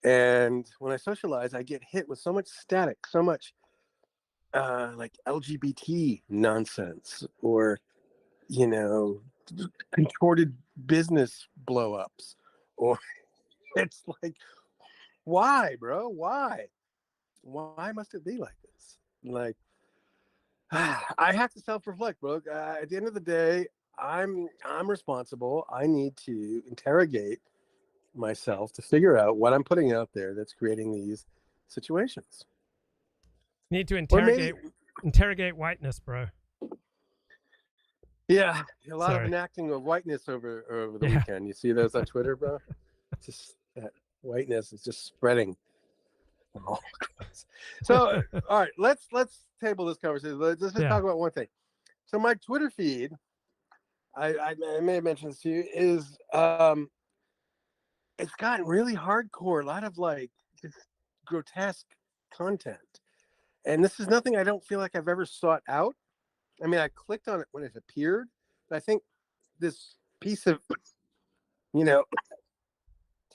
And when I socialize, I get hit with so much static, so much like LGBT nonsense, or, contorted business blow-ups. Or it's like, why, bro? Why must it be like this? Like, I have to self-reflect, bro. At the end of the day, I'm responsible. I need to interrogate myself to figure out what I'm putting out there that's creating these situations. You need to interrogate whiteness, bro. Yeah, a lot of enacting of whiteness over the weekend. You see those on Twitter, bro? Just that whiteness is just spreading. Oh, so, all right, let's table this conversation. Let's just talk about one thing. So my Twitter feed, I may have mentioned this to you, is it's gotten really hardcore. A lot of like just grotesque content, and this is nothing I don't feel like I've ever sought out. I clicked on it when it appeared, but I think this piece of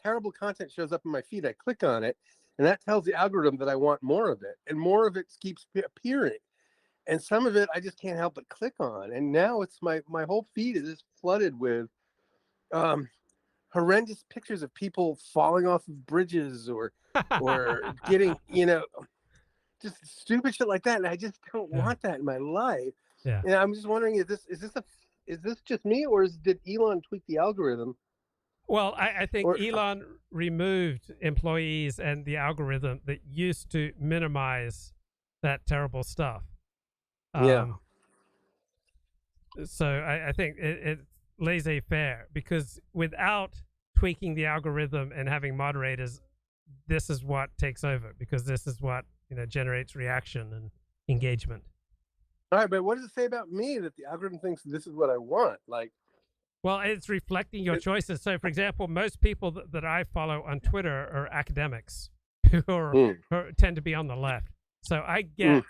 terrible content shows up in my feed. I click on it, and that tells the algorithm that I want more of it, and more of it keeps appearing. And some of it I just can't help but click on. And now it's my whole feed is just flooded with horrendous pictures of people falling off of bridges or getting, just stupid shit like that. And I just don't want that in my life. Yeah. And I'm just wondering, is this just me, or did Elon tweak the algorithm? Well, I think Elon removed employees and the algorithm that used to minimize that terrible stuff. So I think it's laissez-faire, because without tweaking the algorithm and having moderators, this is what takes over, because this is what generates reaction and engagement. All right, but what does it say about me that the algorithm thinks this is what I want? Like, well, it's reflecting your choices. So, for example, most people that I follow on Twitter are academics who tend to be on the left. So I get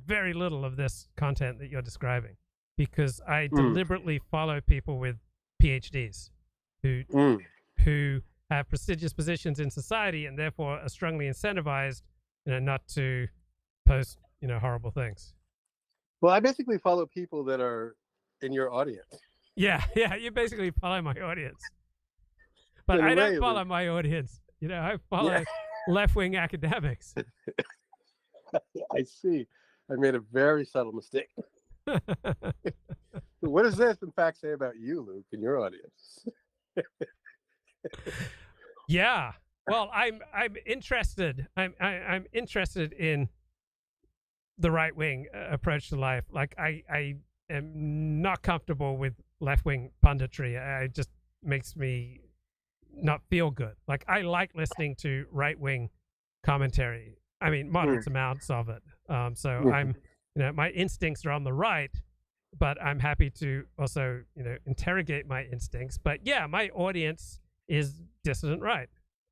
very little of this content that you're describing, because I deliberately follow people with PhDs who have prestigious positions in society and therefore are strongly incentivized, not to post, horrible things. Well, I basically follow people that are in your audience. Yeah, you basically follow my audience. But I don't follow my audience. I follow left-wing academics. I see. I made a very subtle mistake. What does this, in fact, say about you, Luke, and your audience? Yeah. Well, I'm interested. I'm interested in the right-wing approach to life. Like, I am not comfortable with left-wing punditry. It just makes me not feel good. Like, I like listening to right-wing commentary. Moderate amounts of it. So my instincts are on the right, but I'm happy to also, interrogate my instincts. But yeah, my audience is dissident right.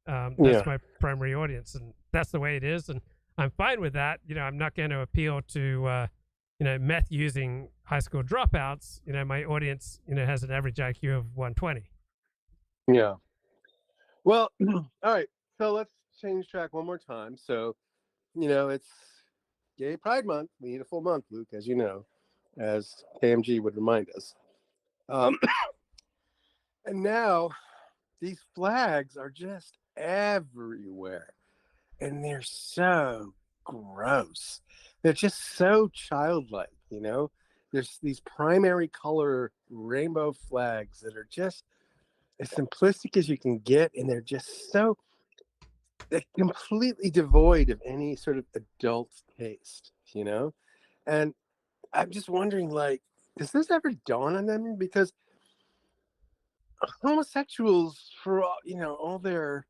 That's my primary audience, and that's the way it is. And I'm fine with that. I'm not going to appeal to, meth using high school dropouts. My audience, has an average IQ of 120. Yeah. Well, all right. So let's change track one more time. So, it's Gay Pride Month. We need a full month, Luke, as you know, as KMG would remind us. And now these flags are just everywhere. And they're so gross. They're just so childlike, There's these primary color rainbow flags that are just as simplistic as you can get, and they're just they're completely devoid of any sort of adult taste, And I'm just wondering, does this ever dawn on them? Because homosexuals, for all their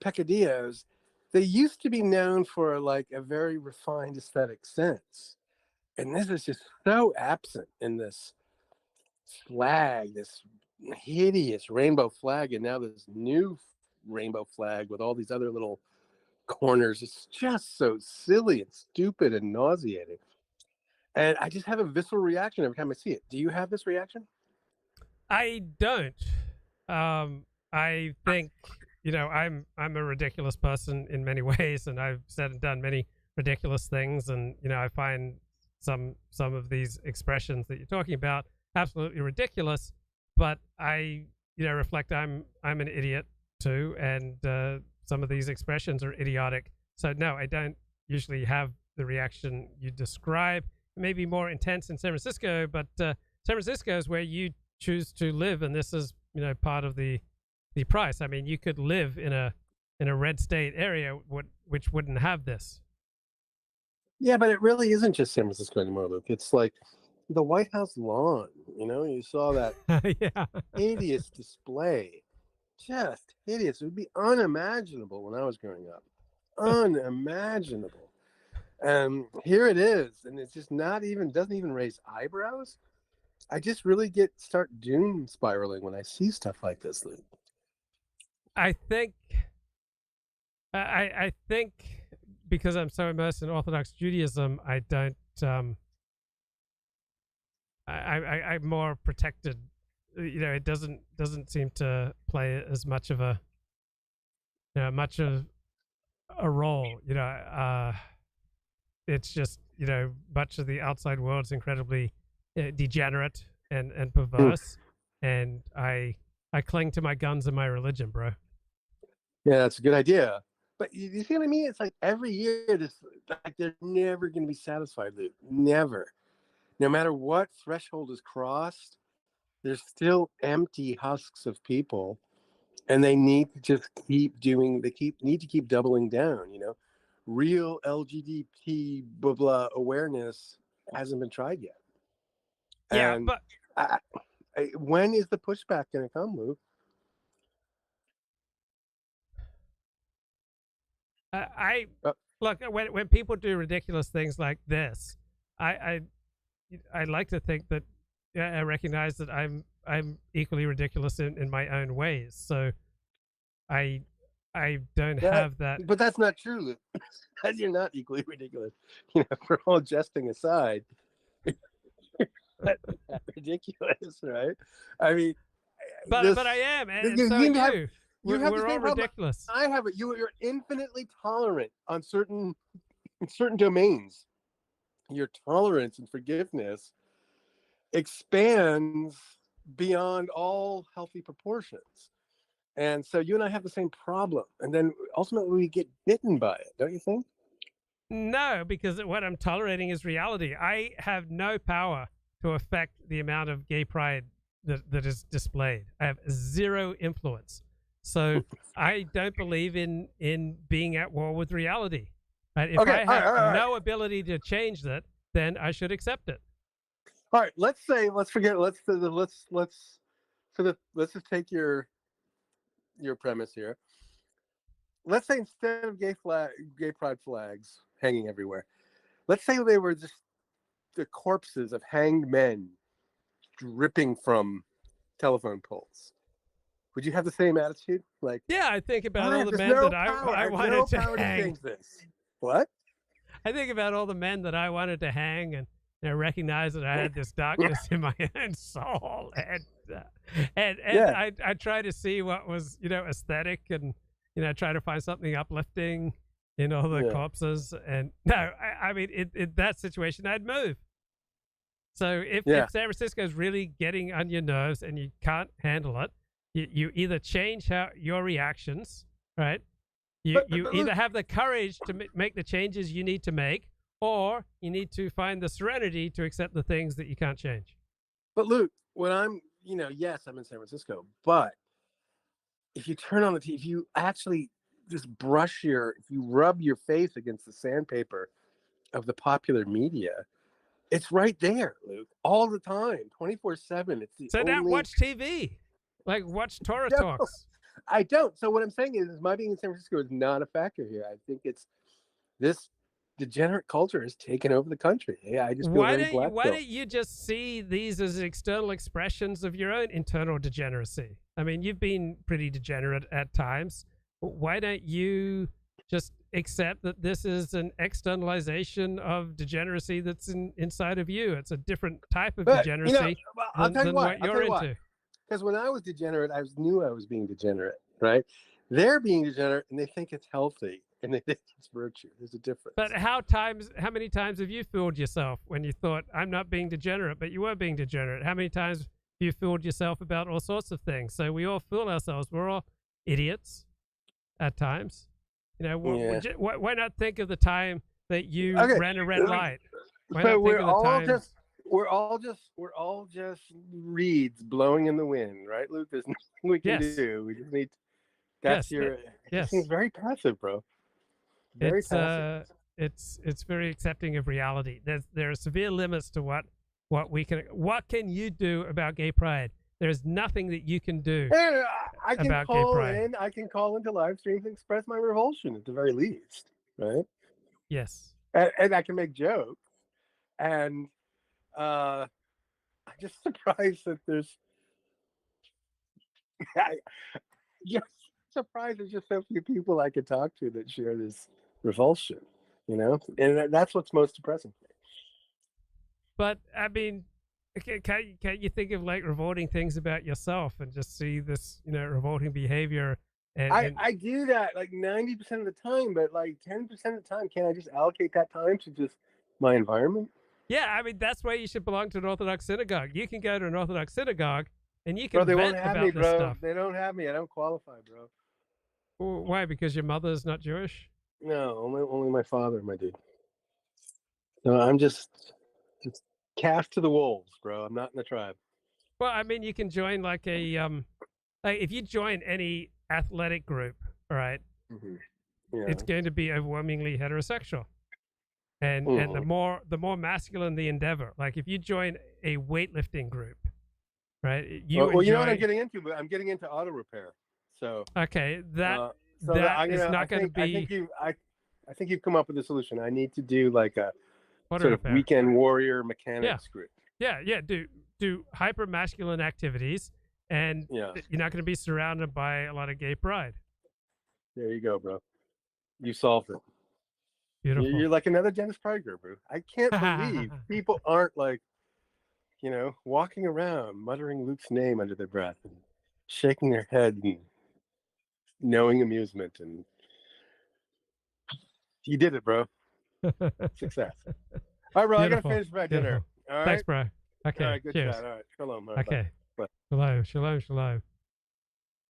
peccadillos, they used to be known for a very refined aesthetic sense, and this is just so absent in this flag, this hideous rainbow flag, and now this new rainbow flag with all these other little corners. It's just so silly and stupid and nauseating, and I just have a visceral reaction every time I see it. Do you have this reaction? I don't. I think I'm a ridiculous person in many ways, and I've said and done many ridiculous things, and I find some of these expressions that you're talking about absolutely ridiculous. But I reflect I'm an idiot too, and some of these expressions are idiotic. So no, I don't usually have the reaction you describe. It may be more intense in San Francisco, but San Francisco is where you choose to live, and this is part of the price. I mean, you could live in a red state area which wouldn't have this. Yeah, but it really isn't just San Francisco anymore, Luke. It's like the White House lawn. You saw that yeah. hideous display, just hideous. It would be unimaginable when I was growing up, unimaginable. And here it is, and it's just doesn't even raise eyebrows. I just really start doom spiraling when I see stuff like this, Luke. I think because I'm so immersed in Orthodox Judaism, I don't. I'm more protected. It doesn't seem to play as much of a role. It's just much of the outside world is incredibly degenerate and perverse, and I cling to my guns and my religion, bro. Yeah, that's a good idea. But you see what I mean? It's like every year, they're never going to be satisfied, Luke. Never. No matter what threshold is crossed, there's still empty husks of people, and they need to just keep need to keep doubling down. Real LGBT blah blah awareness hasn't been tried yet. Yeah, and but when is the pushback going to come, Luke? Look, when people do ridiculous things like this, I like to think that I recognize that I'm equally ridiculous in my own ways. So I don't have that. But that's not true, Luke. You're not equally ridiculous. For all jesting aside, that's ridiculous, right? I mean, but I am, and so you. We're all ridiculous. I have it. You're infinitely tolerant on certain domains. Your tolerance and forgiveness expands beyond all healthy proportions. And so you and I have the same problem. And then ultimately we get bitten by it, don't you think? No, because what I'm tolerating is reality. I have no power to affect the amount of gay pride that is displayed. I have zero influence. So I don't believe in being at war with reality. Right? If I have no ability to change that, then I should accept it. All right. Let's just take your premise here. Let's say instead of gay pride flags hanging everywhere, let's say they were just the corpses of hanged men dripping from telephone poles, would you have the same attitude? Like, yeah, I think about all the there's men no that power. I have wanted no to power hang. change this. What? I think about all the men that I wanted to hang, and recognize that I had this darkness in my own soul, and I try to see what was aesthetic, and try to find something uplifting in all the corpses. And no, I mean, in that situation, I'd move. So if San Francisco is really getting on your nerves and you can't handle it, you either change your reactions, right? You either have the courage to make the changes you need to make, or you need to find the serenity to accept the things that you can't change. But Luke, when I'm, yes, I'm in San Francisco, but if you turn on the TV, if you actually just if you rub your face against the sandpaper of the popular media, it's right there, Luke, all the time, 24/7. It's the only... don't watch TV. Like, watch Torah Talks. I don't. So what I'm saying is my being in San Francisco is not a factor here. I think it's this degenerate culture has taken over the country. Yeah, I just feel why don't you just see these as external expressions of your own internal degeneracy? I mean, you've been pretty degenerate at times. Why don't you just accept that this is an externalization of degeneracy that's inside of you? It's a different type of degeneracy than what you're into. Because when I was degenerate, I knew I was being degenerate, right? They're being degenerate, and they think it's healthy, and they think it's virtue. There's a difference. But how many times have you fooled yourself when you thought, I'm not being degenerate, but you were being degenerate? How many times have you fooled yourself about all sorts of things? So we all fool ourselves. We're all idiots at times. Why not think of the time that you ran a red light? Why not think of the time... We're all just reeds blowing in the wind, right, Luke? There's nothing we can do. We just need. It seems very passive, bro. Very passive. It's very accepting of reality. There are severe limits to what can you do about gay pride? There's nothing that you can do about gay pride. I can call into live streams and express my revulsion at the very least, right? Yes. And I can make jokes, and I'm just surprised that there's just so few people I could talk to that share this revulsion, and that's what's most depressing. But I mean, can't you think of like revolting things about yourself and just see this, revolting behavior? I do that like 90% of the time, but like 10% of the time, can't I just allocate that time to just my environment? Yeah, I mean, that's why you should belong to an Orthodox synagogue. You can go to an Orthodox synagogue and you can they vent won't have about me, this bro. stuff. They don't have me. I don't qualify, bro. Why? Because your mother's not Jewish? No, only my father, my dude. No, I'm just cast to the wolves, bro. I'm not in the tribe. Well, I mean, you can join like if you join any athletic group, all right, it's going to be overwhelmingly heterosexual. And the more masculine the endeavor. Like if you join a weightlifting group, right? You know what I'm getting into? I'm getting into auto repair. So okay, that is not going to be. I think you've come up with a solution. I need to do like a sort of weekend warrior mechanics group. Yeah. Do hyper masculine activities, and you're not going to be surrounded by a lot of gay pride. There you go, bro. You solved it. Beautiful. You're like another Dennis Prager, bro. I can't believe people aren't like, walking around muttering Luke's name under their breath and shaking their head and knowing amusement. And you did it, bro. Success. All right, bro. I gotta finish my dinner. All right. Thanks, bro. Okay. All right. Good cheers. chat. All right. Shalom. Okay. Bye. Shalom.